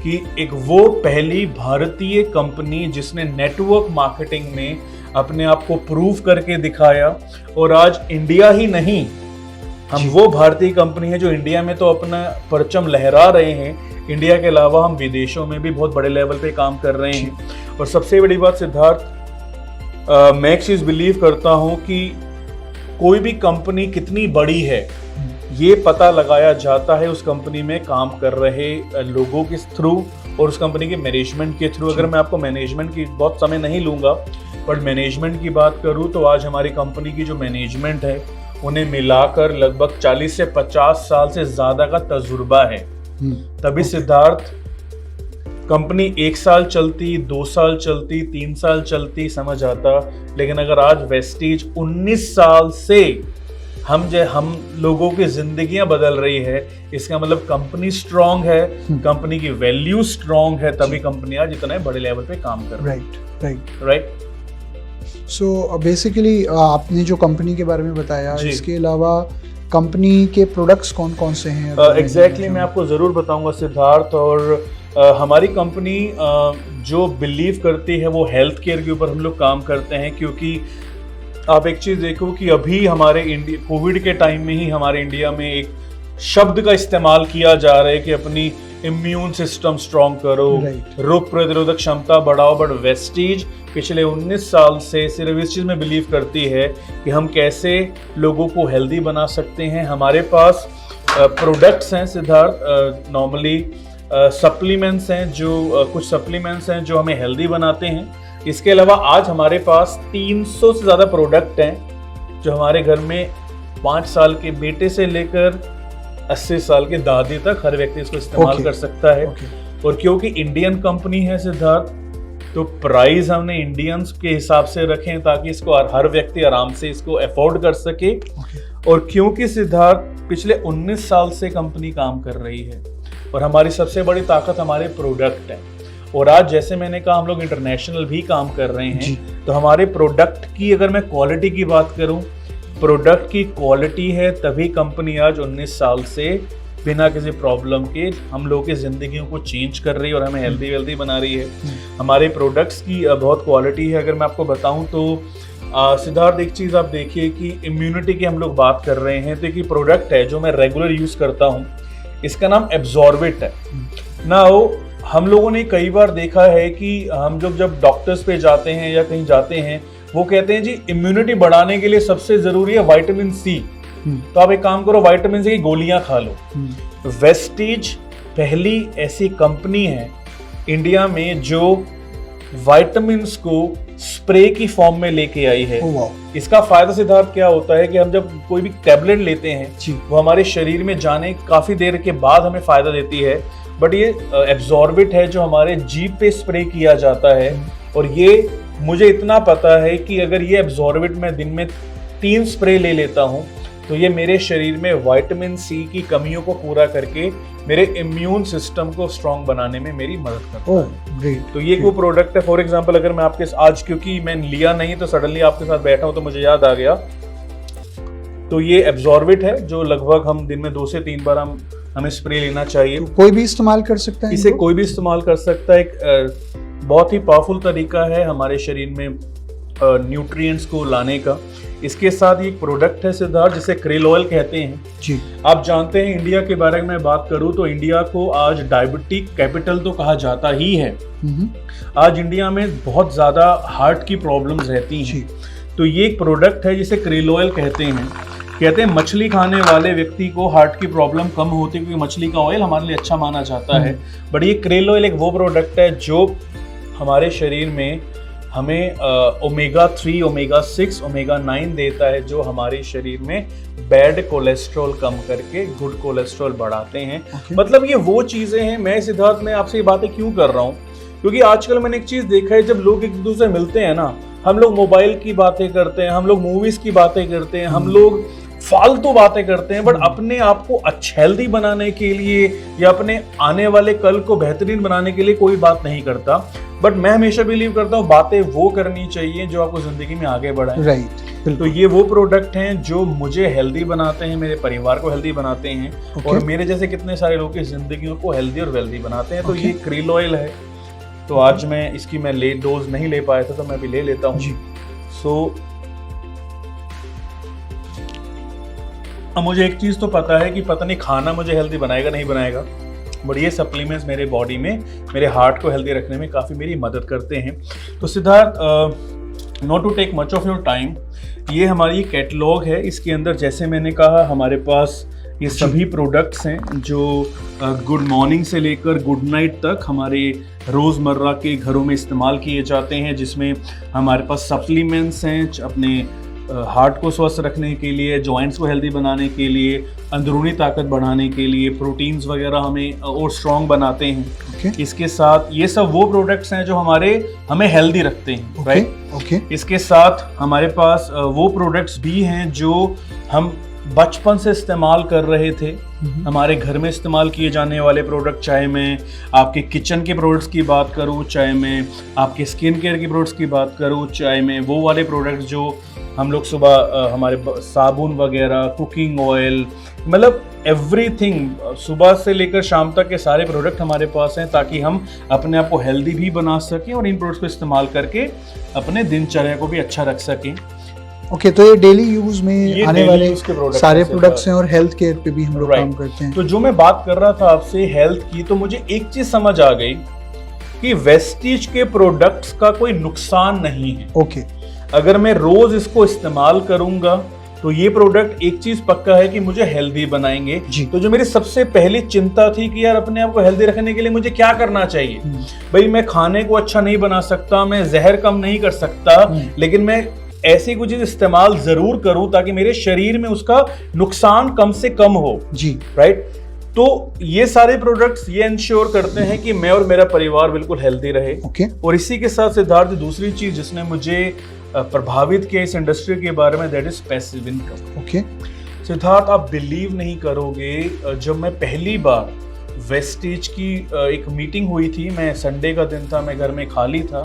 कि एक वो पहली भारतीय कंपनी जिसने नेटवर्क मार्केटिंग में अपने आप को प्रूव करके दिखाया। और आज इंडिया ही नहीं, हम वो भारतीय कंपनी है जो इंडिया में तो अपना परचम लहरा रहे हैं, इंडिया के अलावा हम विदेशों में भी बहुत बड़े लेवल पे काम कर रहे हैं। और सबसे बड़ी बात सिद्धार्थ, मैं एक चीज बिलीव करता हूं कि कोई भी कंपनी कितनी बड़ी है ये पता लगाया जाता है उस कंपनी में काम कर रहे लोगों के थ्रू और उस कंपनी के मैनेजमेंट के थ्रू। अगर मैं आपको मैनेजमेंट की बहुत समय नहीं लूंगा, बट मैनेजमेंट की बात करूं तो आज हमारी कंपनी की जो मैनेजमेंट है उन्हें मिलाकर लगभग 40 से 50 साल से ज्यादा का तजुर्बा है। तभी सिद्धार्थ कंपनी 1 साल चलती, 2 साल चलती, 3 साल चलती, समझ आता। लेकिन अगर आज वेस्टीज 19 साल से हम लोगों की जिंदगियां बदल रही है, इसका मतलब कंपनी स्ट्रांग है, कंपनी की वैल्यू स्ट्रांग है, तभी कंपनी आज इतने बड़े लेवल पे काम कर रही है। राइट। सो बेसिकली आपने जो कंपनी के बारे में बताया, इसके अलावा कंपनी के प्रोडक्ट्स कौन कौन से हैं? एग्जैक्टली मैं आपको ज़रूर बताऊंगा सिद्धार्थ। और हमारी कंपनी जो बिलीव करती है वो हेल्थ केयर के ऊपर हम लोग काम करते हैं, क्योंकि आप एक चीज़ देखो कि अभी हमारे इंडिया कोविड के टाइम में ही हमारे इंडिया में एक शब्द का इस्तेमाल किया जा रहा है कि अपनी इम्यून सिस्टम स्ट्रॉन्ग करो, रोग प्रतिरोधक क्षमता बढ़ाओ। बट वेस्टीज पिछले 19 साल से सिर्फ इस चीज़ में बिलीव करती है कि हम कैसे लोगों को हेल्दी बना सकते हैं। हमारे पास प्रोडक्ट्स हैं सिद्धार्थ, नॉर्मली सप्लीमेंट्स हैं, जो कुछ सप्लीमेंट्स हैं जो हमें हेल्दी बनाते हैं। इसके अलावा आज हमारे पास 300 से ज़्यादा प्रोडक्ट हैं जो हमारे घर में 5 साल के बेटे से लेकर 80 साल के दादी तक हर व्यक्ति इसको इस्तेमाल कर सकता है। और क्योंकि इंडियन कंपनी है सिद्धार्थ, तो प्राइस हमने इंडियंस के हिसाब से रखें ताकि इसको हर व्यक्ति आराम से इसको अफोर्ड कर सके। और क्योंकि सिद्धार्थ पिछले 19 साल से कंपनी काम कर रही है और हमारी सबसे बड़ी ताकत हमारे प्रोडक्ट है। और आज जैसे मैंने कहा हम लोग इंटरनेशनल भी काम कर रहे हैं, तो हमारे प्रोडक्ट की अगर मैं क्वालिटी की बात करूं, प्रोडक्ट की क्वालिटी है तभी कंपनी आज 19 साल से बिना किसी प्रॉब्लम के हम लोगों की ज़िंदगियों को चेंज कर रही है और हमें हेल्दी वेल्दी बना रही है। हमारे प्रोडक्ट्स की बहुत क्वालिटी है। अगर मैं आपको बताऊं तो सिद्धार्थ एक चीज़ आप देखिए कि इम्यूनिटी की हम लोग बात कर रहे हैं, तो एक प्रोडक्ट है जो मैं रेगुलर यूज़ करता हूँ, इसका नाम एब्जॉर्बिट है ना। हम लोगों ने कई बार देखा है कि हम जब डॉक्टर्स पे जाते हैं या कहीं जाते हैं, वो कहते हैं जी इम्यूनिटी बढ़ाने के लिए सबसे जरूरी है विटामिन सी, तो आप एक काम करो विटामिन सी की गोलियां खा लो। वेस्टीज पहली ऐसी कंपनी है इंडिया में जो विटामिन को स्प्रे की फॉर्म में लेके आई है। इसका फायदा सिद्धार्थ क्या होता है कि हम जब कोई भी टैबलेट लेते हैं वो हमारे शरीर में जाने काफी देर के बाद हमें फायदा देती है, बट ये एब्जॉर्बिट है जो हमारे जीभ पे स्प्रे किया जाता है। और ये मुझे इतना पता है कि अगर ये एब्जॉर्बिट मैं दिन में 3 स्प्रे ले लेता हूँ तो ये मेरे शरीर में विटामिन सी की कमियों को पूरा करके मेरे इम्यून सिस्टम को स्ट्रॉन्ग बनाने में मेरी मदद करता है। तो ये वो प्रोडक्ट है। फॉर एग्जांपल अगर मैं आपके आज, क्योंकि मैंने लिया नहीं तो सडनली आपके साथ बैठा हूँ तो मुझे याद आ गया, तो ये एब्जॉर्बिट है जो लगभग हम दिन में 2 से 3 बार हमें स्प्रे लेना चाहिए। तो कोई भी इस्तेमाल कर सकता है इसे? कोई भी इस्तेमाल कर सकता है। एक बहुत ही पावरफुल तरीका है हमारे शरीर में न्यूट्रिएंट्स को लाने का। इसके साथ एक प्रोडक्ट है सिद्धार्थ जिसे क्रेल ऑयल कहते हैं जी। आप जानते हैं इंडिया के बारे में बात करूं तो इंडिया को आज डायबिटिक कैपिटल तो कहा जाता ही है। आज इंडिया में बहुत ज्यादा हार्ट की प्रॉब्लम्स रहती हैं, तो ये एक प्रोडक्ट है जिसे क्रेल ऑयल कहते हैं मछली खाने वाले व्यक्ति को हार्ट की प्रॉब्लम कम होती है क्योंकि मछली का ऑयल हमारे लिए अच्छा माना जाता है। बट ये क्रेल ऑयल एक वो प्रोडक्ट है जो हमारे शरीर में हमें ओमेगा 3, ओमेगा 6, ओमेगा 9 देता है, जो हमारे शरीर में बैड कोलेस्ट्रॉल कम करके गुड कोलेस्ट्रॉल बढ़ाते हैं। मतलब ये वो चीज़ें हैं। मैं सिद्धार्थ में आपसे ये बातें क्यों कर रहा हूँ, क्योंकि आजकल मैंने एक चीज़ देखा है, जब लोग एक दूसरे मिलते हैं ना, हम लोग मोबाइल की बातें करते हैं, हम लोग मूवीज़ की बातें करते हैं, हम लोग फालतू बातें करते हैं, बट अपने आप को हेल्दी बनाने के लिए या अपने आने वाले कल को बेहतरीन बनाने के लिए कोई बात नहीं करता। बट मैं हमेशा बिलीव करता हूँ बातें वो करनी चाहिए जो आपको जिंदगी में आगे बढ़ाएं। राइट। तो ये वो प्रोडक्ट हैं जो मुझे हेल्दी बनाते हैं, मेरे परिवार को हेल्दी बनाते हैं और मेरे जैसे कितने सारे लोगों की जिंदगियों को हेल्दी और वेल्दी बनाते हैं। तो ये क्रेल ऑयल है। तो आज मैं इसकी डोज नहीं ले पाया था तो मैं अभी ले लेता हूँ। सो अब मुझे एक चीज़ तो पता है कि पता नहीं खाना मुझे हेल्दी बनाएगा नहीं बनाएगा, बट ये सप्लीमेंट्स मेरे बॉडी में मेरे हार्ट को हेल्दी रखने में काफ़ी मेरी मदद करते हैं। तो Siddharth, not to take much of your time, ये हमारी कैटलॉग है। इसके अंदर जैसे मैंने कहा हमारे पास ये सभी प्रोडक्ट्स हैं जो गुड मॉर्निंग से लेकर गुड नाइट तक हमारे रोज़मर्रा के घरों में इस्तेमाल किए जाते हैं, जिसमें हमारे पास सप्लीमेंट्स हैं अपने हार्ट को स्वस्थ रखने के लिए, जॉइंट्स को हेल्दी बनाने के लिए, अंदरूनी ताकत बढ़ाने के लिए, प्रोटीन्स वगैरह हमें और स्ट्रॉन्ग बनाते हैं। इसके साथ ये सब वो प्रोडक्ट्स हैं जो हमें हेल्दी रखते हैं। राइट। इसके साथ हमारे पास वो प्रोडक्ट्स भी हैं जो हम बचपन से इस्तेमाल कर रहे थे। हमारे घर में इस्तेमाल किए जाने वाले प्रोडक्ट, चाहे मैं आपके किचन के प्रोडक्ट्स की बात करूं, चाहे मैं आपके स्किन केयर की प्रोडक्ट्स की बात करूं, चाहे मैं वो वाले प्रोडक्ट जो हम लोग सुबह हमारे साबुन वगैरह, कुकिंग ऑयल, मतलब एवरीथिंग, सुबह से लेकर शाम तक के सारे प्रोडक्ट हमारे पास हैं, ताकि हम अपने आप को हेल्दी भी बना सकें और इन प्रोडक्ट्स को इस्तेमाल करके अपने दिनचर्या को भी अच्छा रख सकें। ओके, तो ये डेली यूज में आने वाले सारे प्रोडक्ट्स हैं और हेल्थ केयर पे भी हम लोग काम करते हैं। तो जो मैं बात कर रहा था आपसे हेल्थ की, तो मुझे एक चीज समझ आ गई कि वेस्टीज के प्रोडक्ट्स का कोई नुकसान नहीं है। ओके, अगर मैं रोज इसको इस्तेमाल करूंगा तो ये प्रोडक्ट एक चीज पक्का है कि मुझे हेल्दी बनाएंगे। तो जो मेरी सबसे पहली चिंता थी कि यार अपने आप को हेल्दी रखने के लिए मुझे क्या करना चाहिए, भाई मैं खाने को अच्छा नहीं बना सकता, मैं जहर कम नहीं कर सकता, लेकिन मैं ऐसी कुछ चीज इस्तेमाल जरूर करूं ताकि मेरे शरीर में उसका नुकसान कम से कम हो। जी, राइट। तो ये सारे प्रोडक्ट्स ये इंश्योर करते हैं कि मैं और मेरा परिवार बिल्कुल हेल्दी रहे। ओके, और इसी के साथ सिद्धार्थ दूसरी चीज जिसने मुझे प्रभावित किया इस इंडस्ट्री के बारे में, that is passive income. Okay, Siddharth आप बिलीव नहीं करोगे, जब मैं पहली बार वेस्टीज की एक मीटिंग हुई थी, मैं संडे का दिन था, मैं घर में खाली था,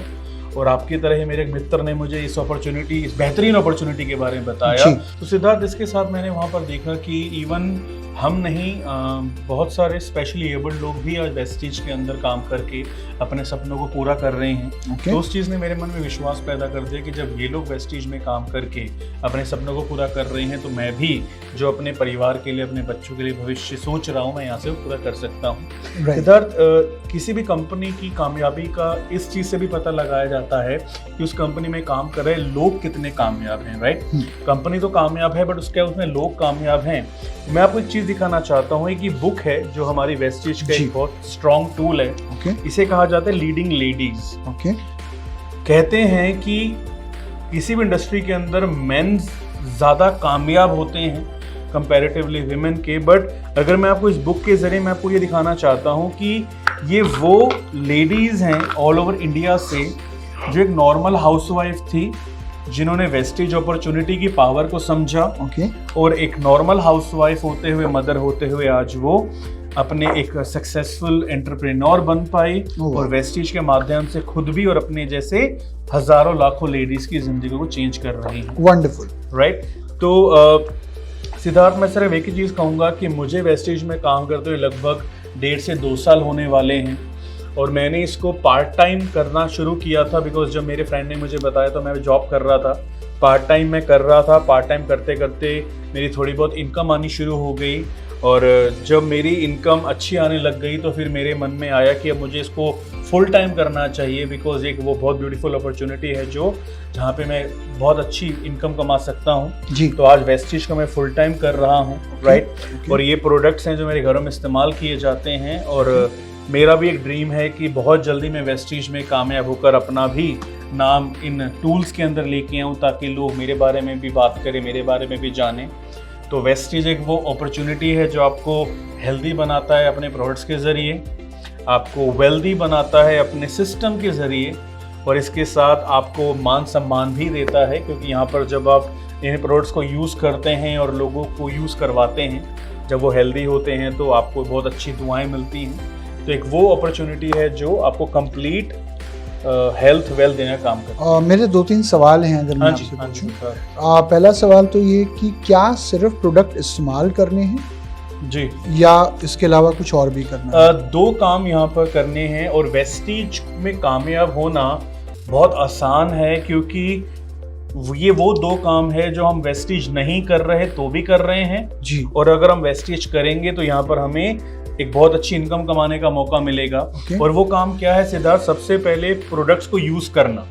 और आपकी तरह ही मेरे एक मित्र ने मुझे इस अपॉर्चुनिटी, इस बेहतरीन अपॉर्चुनिटी के बारे में बताया। तो सिद्धार्थ इसके साथ मैंने वहाँ पर देखा कि इवन हम नहीं, बहुत सारे स्पेशली एबल्ड लोग भी आज वेस्टीज के अंदर काम करके अपने सपनों को पूरा कर रहे हैं। तो उस चीज़ ने मेरे मन में विश्वास पैदा कर दिया कि जब ये लोग वेस्टीज में काम करके अपने सपनों को पूरा कर रहे हैं, तो मैं भी जो अपने परिवार के लिए, अपने बच्चों के लिए भविष्य सोच रहा हूँ, मैं यहाँ से पूरा कर सकता हूँ। सिद्धार्थ, किसी भी कंपनी की कामयाबी का इस चीज़ से भी पता लगाया जाता है कि उस कंपनी में काम कर रहे लोग कितने कामयाब हैं। राइट। कंपनी तो कामयाब है, बट उसमें लोग कामयाब हैं। मैं आपको एक चीज़ दिखाना चाहता हूँ, एक बुक है जो हमारी वेस्टीज का एक बहुत स्ट्रॉन्ग टूल है। इसे कहा जाता है लीडिंग लेडीज। कहते हैं कि किसी भी इंडस्ट्री के अंदर मेंस ज़्यादा कामयाब होते हैं कंपैरेटिवली विमेन के, बट अगर मैं आपको इस बुक के जरिए मैं आपको ये दिखाना चाहता हूँ कि ये वो लेडीज़ हैं ऑल ओवर इंडिया से जो एक नॉर्मल हाउसवाइफ थी, जिन्होंने वेस्टीज अपॉर्चुनिटी की पावर को समझा। और एक नॉर्मल हाउसवाइफ होते हुए, मदर होते हुए, आज वो अपने एक सक्सेसफुल एंटरप्रेन्योर बन पाई और वेस्टीज के माध्यम से खुद भी और अपने जैसे हजारों लाखों लेडीज की जिंदगी को चेंज कर रही हैं। वंडरफुल। राइट। तो सिद्धार्थ, मैं सिर्फ एक ही चीज़ कहूँगा कि मुझे वेस्टीज में काम करते हुए लगभग 1.5 से 2 साल होने वाले हैं, और मैंने इसको पार्ट टाइम करना शुरू किया था बिकॉज जब मेरे फ्रेंड ने मुझे बताया तो मैं जॉब कर रहा था, पार्ट टाइम मैं कर रहा था। पार्ट टाइम करते करते मेरी थोड़ी बहुत इनकम आनी शुरू हो गई, और जब मेरी इनकम अच्छी आने लग गई तो फिर मेरे मन में आया कि अब मुझे इसको फुल टाइम करना चाहिए, बिकॉज एक वो बहुत ब्यूटीफुल अपॉर्चुनिटी है जो जहाँ पे मैं बहुत अच्छी इनकम कमा सकता हूँ। जी। तो आज वेस्टीज को मैं फुल टाइम कर रहा हूँ। राइट। और ये प्रोडक्ट्स हैं जो मेरे घरों में इस्तेमाल किए जाते हैं, और मेरा भी एक ड्रीम है कि बहुत जल्दी मैं वेस्टीज में कामयाब होकर अपना भी नाम इन टूल्स के अंदर लेके आऊँ, ताकि लोग मेरे बारे में भी बात करें, मेरे बारे में भी जानें। तो वेस्टीज एक वो अपॉर्चुनिटी है जो आपको हेल्दी बनाता है अपने प्रोडक्ट्स के ज़रिए, आपको वेल्दी बनाता है अपने सिस्टम के ज़रिए, और इसके साथ आपको मान सम्मान भी देता है, क्योंकि यहाँ पर जब आप इन प्रोडक्ट्स को यूज़ करते हैं और लोगों को यूज़ करवाते हैं, जब वो हेल्दी होते हैं तो आपको बहुत अच्छी दुआएं मिलती हैं। तो एक वो अपॉर्चुनिटी है जो आपको कंप्लीट हेल्थ वेल्थ देने का काम करता है। मेरे 2-3 सवाल हैं अगर मैं आपसे पूछूं। पहला सवाल तो ये कि क्या सिर्फ प्रोडक्ट इस्तेमाल करने हैं जी, या इसके अलावा कुछ और भी करना है? 2 काम यहाँ पर करने हैं, और वेस्टीज में कामयाब होना बहुत आसान है, क्योंकि ये वो 2 काम है जो हम वेस्टीज नहीं कर रहे तो भी कर रहे हैं जी, और अगर हम वेस्टीज करेंगे तो यहाँ पर हमें एक बहुत अच्छी इनकम कमाने का मौका मिलेगा। और वो काम क्या है सिद्धार्थ? सबसे पहले प्रोडक्ट्स को यूज करना।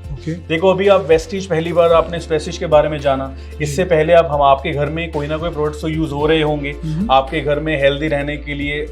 देखो, अभी आप वेस्टीज पहली बार आपने वेस्टीज के बारे में जाना, इससे पहले हम आपके घर में कोई ना कोई प्रोडक्ट्स तो यूज हो रहे होंगे, आपके घर में हेल्दी रहने के लिए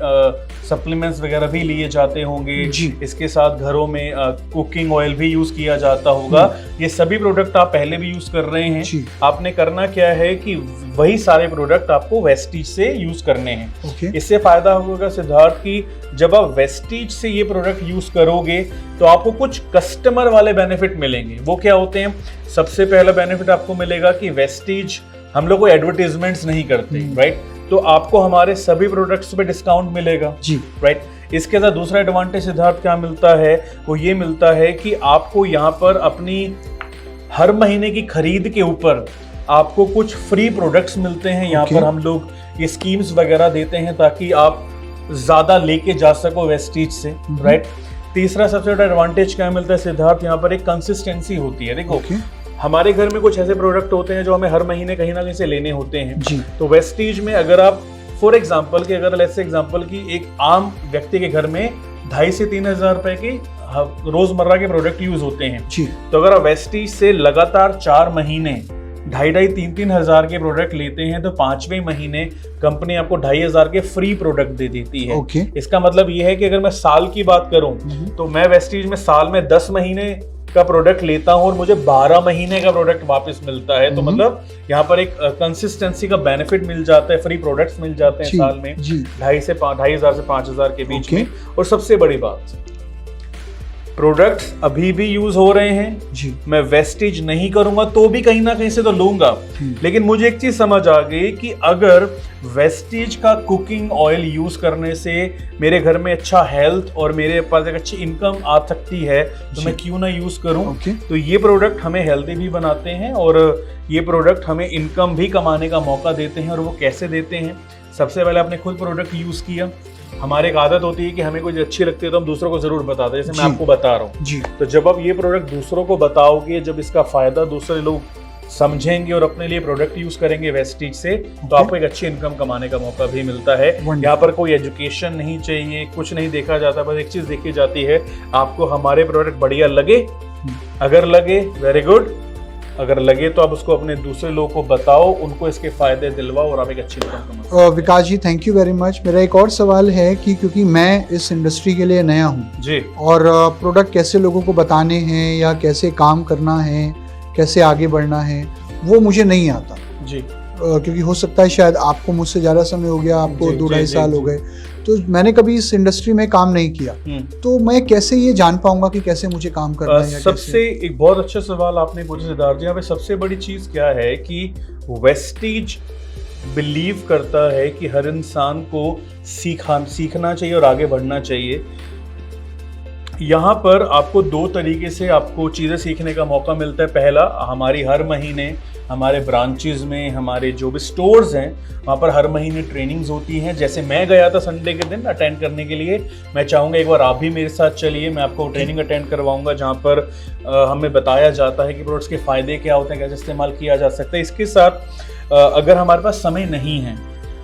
सप्लीमेंट्स वगैरह भी लिए जाते होंगे, इसके साथ घरों में कुकिंग ऑयल भी यूज किया जाता होगा। ये सभी प्रोडक्ट आप पहले भी यूज कर रहे हैं। आपने करना क्या है कि वही सारे प्रोडक्ट आपको वेस्टीज से यूज करने हैं। इससे फायदा होगा सिद्धार्थ कि जब आप वेस्टीज से ये प्रोडक्ट यूज करोगे तो आपको कुछ कस्टमर वाले बेनिफिट मिलेंगे। वो क्या होते हैं? सबसे पहला बेनिफिट आपको मिलेगा कि वेस्टीज हम लोग कोई एडवर्टाइजमेंट्स नहीं करते, राइट? तो आपको हमारे सभी प्रोडक्ट्स पे डिस्काउंट मिलेगा जी, राइट। इसके साथ दूसरा एडवांटेज सिद्धार्थ क्या मिलता है, वो ये मिलता है कि आपको यहाँ पर अपनी हर महीने की खरीद के ऊपर आपको कुछ फ्री प्रोडक्ट्स मिलते हैं। यहाँ पर हम लोग ये स्कीम्स वगैरह देते हैं ताकि आप ज्यादा लेके जा सको वेस्टीज से, राइट। तीसरा सबसे बड़ा एडवांटेज क्या मिलता है सिद्धार्थ, यहाँ पर एक कंसिस्टेंसी होती है। देखो हमारे घर में कुछ ऐसे प्रोडक्ट होते हैं जो हमें हर महीने कहीं ना कहीं से लेने होते हैं जी। तो वेस्टीज में अगर आप फॉर एग्जांपल की अगर लेट्स से एग्जांपल की एक आम व्यक्ति के घर में 2,500 से 3,000 रुपए के रोजमर्रा के प्रोडक्ट यूज होते हैं जी। तो अगर आप वेस्टीज से लगातार 4 महीने 2,500-3,000 हजार के प्रोडक्ट लेते हैं तो 5वें महीने कंपनी आपको 2,500 के फ्री प्रोडक्ट दे देती है। इसका मतलब ये है कि अगर मैं साल की बात करूं तो मैं वेस्टीज में साल में 10 महीने का प्रोडक्ट लेता हूं और मुझे 12 महीने का प्रोडक्ट वापस मिलता है। तो मतलब यहाँ पर एक कंसिस्टेंसी का बेनिफिट मिल जाता है, फ्री प्रोडक्ट्स मिल जाते हैं साल में 2,500 से 5,000 के बीच में। और सबसे बड़ी बात, प्रोडक्ट्स अभी भी यूज हो रहे हैं जी। मैं वेस्टेज नहीं करूंगा तो भी कहीं ना कहीं से तो लूंगा, लेकिन मुझे एक चीज समझ आ गई कि अगर वेस्टेज का कुकिंग ऑयल यूज करने से मेरे घर में अच्छा हेल्थ और मेरे पास एक अच्छी इनकम आ सकती है तो मैं क्यों ना यूज करूं। तो ये प्रोडक्ट हमें हेल्दी भी बनाते हैं और ये प्रोडक्ट हमें इनकम भी कमाने का मौका देते हैं। और वो कैसे देते हैं, सबसे पहले आपने खुद प्रोडक्ट यूज किया, हमारी एक आदत होती है कि हमें कोई अच्छी लगती है तो हम दूसरों को जरूर बताते हैं, जैसे मैं आपको बता रहा हूँ। तो जब आप ये प्रोडक्ट दूसरों को बताओगे, जब इसका फायदा दूसरे लोग समझेंगे और अपने लिए प्रोडक्ट यूज करेंगे वेस्टीज से, तो आपको एक अच्छी इनकम कमाने का मौका भी मिलता है। यहाँ पर कोई एजुकेशन नहीं चाहिए, कुछ नहीं देखा जाता, बस एक चीज देखी जाती है, आपको हमारे प्रोडक्ट बढ़िया लगे, अगर लगे वेरी गुड, अगर लगे तो आप उसको अपने दूसरे लोगों को बताओ, उनको इसके फायदे दिलवाओ और आप एक अच्छी इनकम कमाओ। विकास जी थैंक यू वेरी मच। मेरा एक और सवाल है कि क्योंकि मैं इस इंडस्ट्री के लिए नया हूँ जी, और प्रोडक्ट कैसे लोगों को बताने हैं या कैसे काम करना है, कैसे आगे बढ़ना है, वो मुझे नहीं आता जी। क्योंकि हो सकता है शायद आपको मुझसे ज़्यादा समय हो गया, आपको 2-2.5 साल हो गए, तो मैंने कभी इस इंडस्ट्री में काम नहीं किया, तो मैं कैसे ये जान पाऊंगा कि कैसे मुझे काम करना है? सबसे एक बहुत अच्छा सवाल आपने पूछा सिद्धार्थ जी। यहाँ पे सबसे बड़ी चीज क्या है कि वेस्टीज बिलीव करता है कि हर इंसान को सीखना चाहिए और आगे बढ़ना चाहिए। यहाँ पर आपको 2 तरीके से आपको चीज़ें सीखने का मौका मिलता है। पहला, हमारी हर महीने हमारे ब्रांचेस में, हमारे जो भी स्टोर्स हैं वहाँ पर हर महीने ट्रेनिंग्स होती हैं। जैसे मैं गया था संडे के दिन अटेंड करने के लिए, मैं चाहूँगा एक बार आप भी मेरे साथ चलिए, मैं आपको ट्रेनिंग अटेंड करवाऊँगा जहाँ पर हमें बताया जाता है कि प्रोडक्ट्स के फ़ायदे क्या होते हैं, कैसे इस्तेमाल किया जा सकता है। इसके साथ अगर हमारे पास समय नहीं है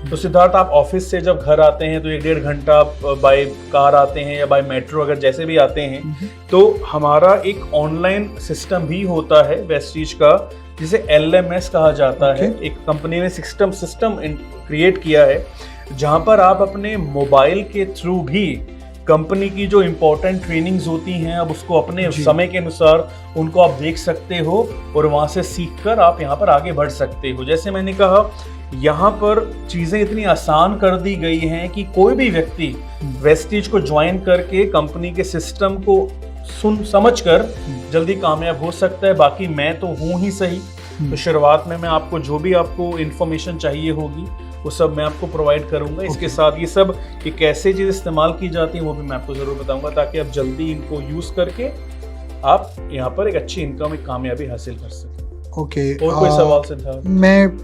तो सिद्धार्थ आप ऑफिस से जब घर आते हैं तो 1-1.5 घंटा बाय कार आते हैं या बाय मेट्रो, अगर जैसे भी आते हैं, तो हमारा एक ऑनलाइन सिस्टम भी होता है वेस्टीज का, जिसे LMS कहा जाता है। एक कंपनी ने सिस्टम क्रिएट किया है जहां पर आप अपने मोबाइल के थ्रू भी कंपनी की जो इम्पोर्टेंट ट्रेनिंग्स होती हैं, अब उसको अपने समय के अनुसार उनको आप देख सकते हो और वहां से सीखकर आप यहाँ पर आगे बढ़ सकते हो। जैसे मैंने कहा, यहाँ पर चीज़ें इतनी आसान कर दी गई हैं कि कोई भी व्यक्ति वेस्टीज को ज्वाइन करके कंपनी के सिस्टम को समझकर जल्दी कामयाब हो सकता है। बाकी मैं तो हूँ ही सही, तो शुरुआत में मैं आपको जो भी आपको इन्फॉर्मेशन चाहिए होगी वो सब मैं आपको प्रोवाइड करूंगा। इसके साथ ये सब कि कैसे चीज़ इस्तेमाल की जाती है वो भी मैं आपको ज़रूर बताऊंगा, ताकि आप जल्दी इनको यूज़ करके आप यहाँ पर एक अच्छी इनकम, एक कामयाबी हासिल कर सकें। ओके, और कोई सवाल सिद्धार्थ? मैं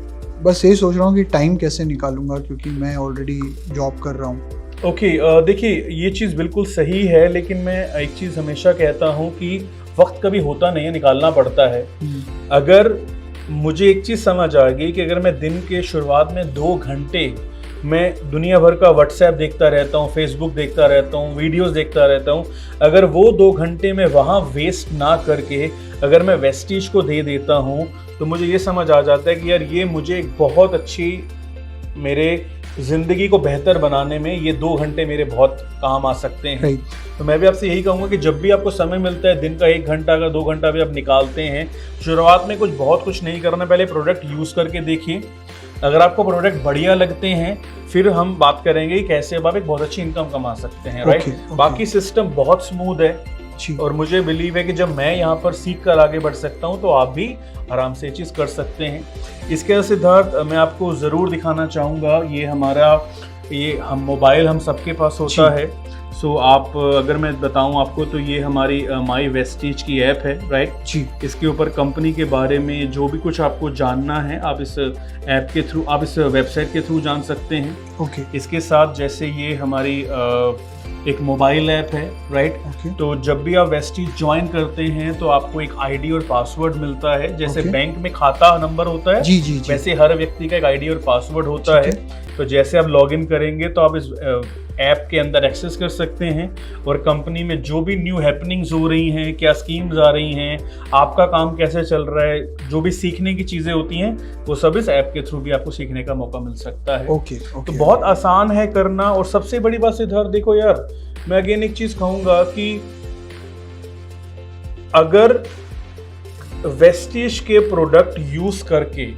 बस यही सोच रहा हूँ कि टाइम कैसे निकालूंगा, क्योंकि मैं ऑलरेडी जॉब कर रहा हूँ। ओके, देखिए ये चीज़ बिल्कुल सही है, लेकिन मैं एक चीज़ हमेशा कहता हूँ कि वक्त कभी होता नहीं है, निकालना पड़ता है। अगर मुझे एक चीज़ समझ आ गई कि अगर मैं दिन के शुरुआत में 2 घंटे मैं दुनिया भर का व्हाट्सएप देखता रहता हूँ, फेसबुक देखता रहता हूँ, वीडियोस देखता रहता हूँ, अगर वो 2 घंटे में वहाँ वेस्ट ना करके अगर मैं वेस्टीज को दे देता हूँ तो मुझे ये समझ आ जाता है कि यार ये मुझे बहुत अच्छी, मेरे ज़िंदगी को बेहतर बनाने में ये 2 घंटे मेरे बहुत काम आ सकते हैं। तो मैं भी आपसे यही कहूँगा कि जब भी आपको समय मिलता है, दिन का 1 घंटा का 2 घंटा भी आप निकालते हैं, शुरुआत में बहुत कुछ नहीं करना, पहले प्रोडक्ट यूज़ करके देखिए। अगर आपको प्रोडक्ट बढ़िया लगते हैं फिर हम बात करेंगे कैसे आप एक बहुत अच्छी इनकम कमा सकते हैं, राइट। बाकी सिस्टम बहुत स्मूथ है, और मुझे बिलीव है कि जब मैं यहाँ पर सीख कर आगे बढ़ सकता हूँ तो आप भी आराम से ये चीज़ कर सकते हैं। इसके बाद सिद्धार्थ मैं आपको ज़रूर दिखाना चाहूँगा, ये हमारा हम मोबाइल हम सबके पास होता है। सो आप अगर मैं बताऊं आपको तो ये हमारी माई वेस्टीज की ऐप है, राइट जी। इसके ऊपर कंपनी के बारे में जो भी कुछ आपको जानना है आप इस ऐप के थ्रू, आप इस वेबसाइट के थ्रू जान सकते हैं। ओके। इसके साथ जैसे ये हमारी एक मोबाइल ऐप है, राइट तो जब भी आप वेस्टीज ज्वाइन करते हैं तो आपको एक आईडी और पासवर्ड मिलता है। जैसे बैंक में खाता नंबर होता है जी, जी, जी। वैसे हर व्यक्ति का एक आईडी और पासवर्ड होता है। तो जैसे आप लॉगिन करेंगे तो आप इस ऐप के अंदर एक्सेस कर सकते हैं और कंपनी में जो भी न्यू हैपनिंग्स हो रही हैं, क्या स्कीम्स आ रही हैं, आपका काम कैसे चल रहा है, जो भी सीखने की चीज़ें होती हैं वो सब इस ऐप के थ्रू भी आपको सीखने का मौका मिल सकता है। ओके। तो बहुत आसान है करना। और सबसे बड़ी बात सिद्धार्थ देखो यार, मैं अगेन एक चीज़ कहूँगा कि अगर वेस्टीज के प्रोडक्ट यूज़ करके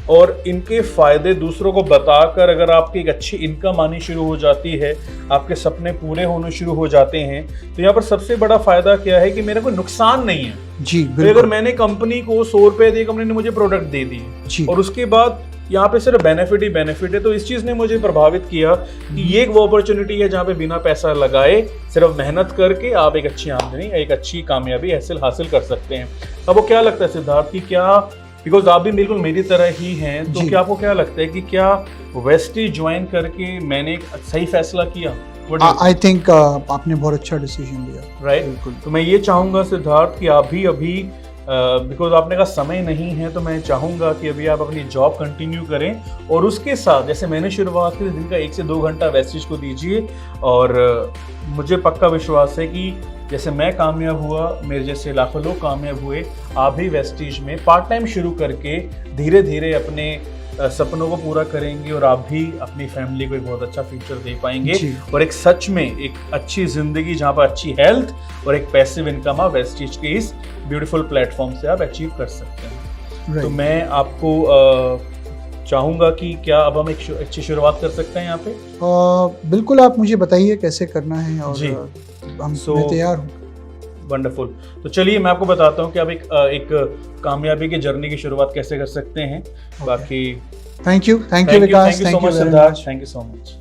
और इनके फायदे दूसरों को बताकर अगर आपकी एक अच्छी इनकम आनी शुरू हो जाती है, आपके सपने पूरे होने शुरू हो जाते हैं, तो यहाँ पर सबसे बड़ा फायदा क्या है कि मेरा कोई नुकसान नहीं है जी। तो अगर मैंने कंपनी को 100 रुपए दिए, कंपनी ने मुझे प्रोडक्ट दे दिए और उसके बाद यहाँ पे सिर्फ बेनिफिट ही बेनिफिट है, तो इस चीज़ ने मुझे प्रभावित किया कि ये एक वो अपॉर्चुनिटी है जहाँ पे बिना पैसा लगाए सिर्फ मेहनत करके आप एक अच्छी आमदनी, एक अच्छी कामयाबी हासिल कर सकते हैं। अब वो क्या लगता है सिद्धार्थ कि क्या, बिकॉज आप भी बिल्कुल मेरी तरह ही हैं, तो क्या आपको क्या लगता है कि क्या वेस्टीज ज्वाइन करके मैंने एक सही फैसला किया? आई थिंक आपने बहुत अच्छा डिसीजन लिया, राइट। बिल्कुल। तो मैं ये चाहूँगा सिद्धार्थ कि आप भी अभी बिकॉज आपने कहा समय नहीं है, तो मैं चाहूँगा कि अभी आप अपनी जॉब कंटिन्यू करें और उसके साथ जैसे मैंने शुरुआत की दिन का 1 से 2 घंटा वेस्टीज को दीजिए। और मुझे पक्का विश्वास है कि जैसे मैं कामयाब हुआ, मेरे जैसे लाखों लोग कामयाब हुए, आप भी वेस्टीज में पार्ट टाइम शुरू करके धीरे धीरे अपने सपनों को पूरा करेंगे और आप भी अपनी फैमिली को एक बहुत अच्छा फ्यूचर दे पाएंगे और एक सच में एक अच्छी ज़िंदगी जहाँ पर अच्छी हेल्थ और एक पैसिव इनकम आप वेस्टीज के इस ब्यूटीफुल प्लेटफॉर्म से आप अचीव कर सकते हैं। तो मैं आपको चाहूँगा कि क्या अब हम एक अच्छी शुरुआत कर सकते हैं यहाँ पे? बिल्कुल, आप मुझे बताइए कैसे करना है और मैं तैयार हूँ। वंडरफुल। तो चलिए मैं आपको बताता हूँ कि आप एक कामयाबी की जर्नी की शुरुआत कैसे कर सकते हैं। बाकी thank you Vikas, thank you so much Siddharth, thank you so much.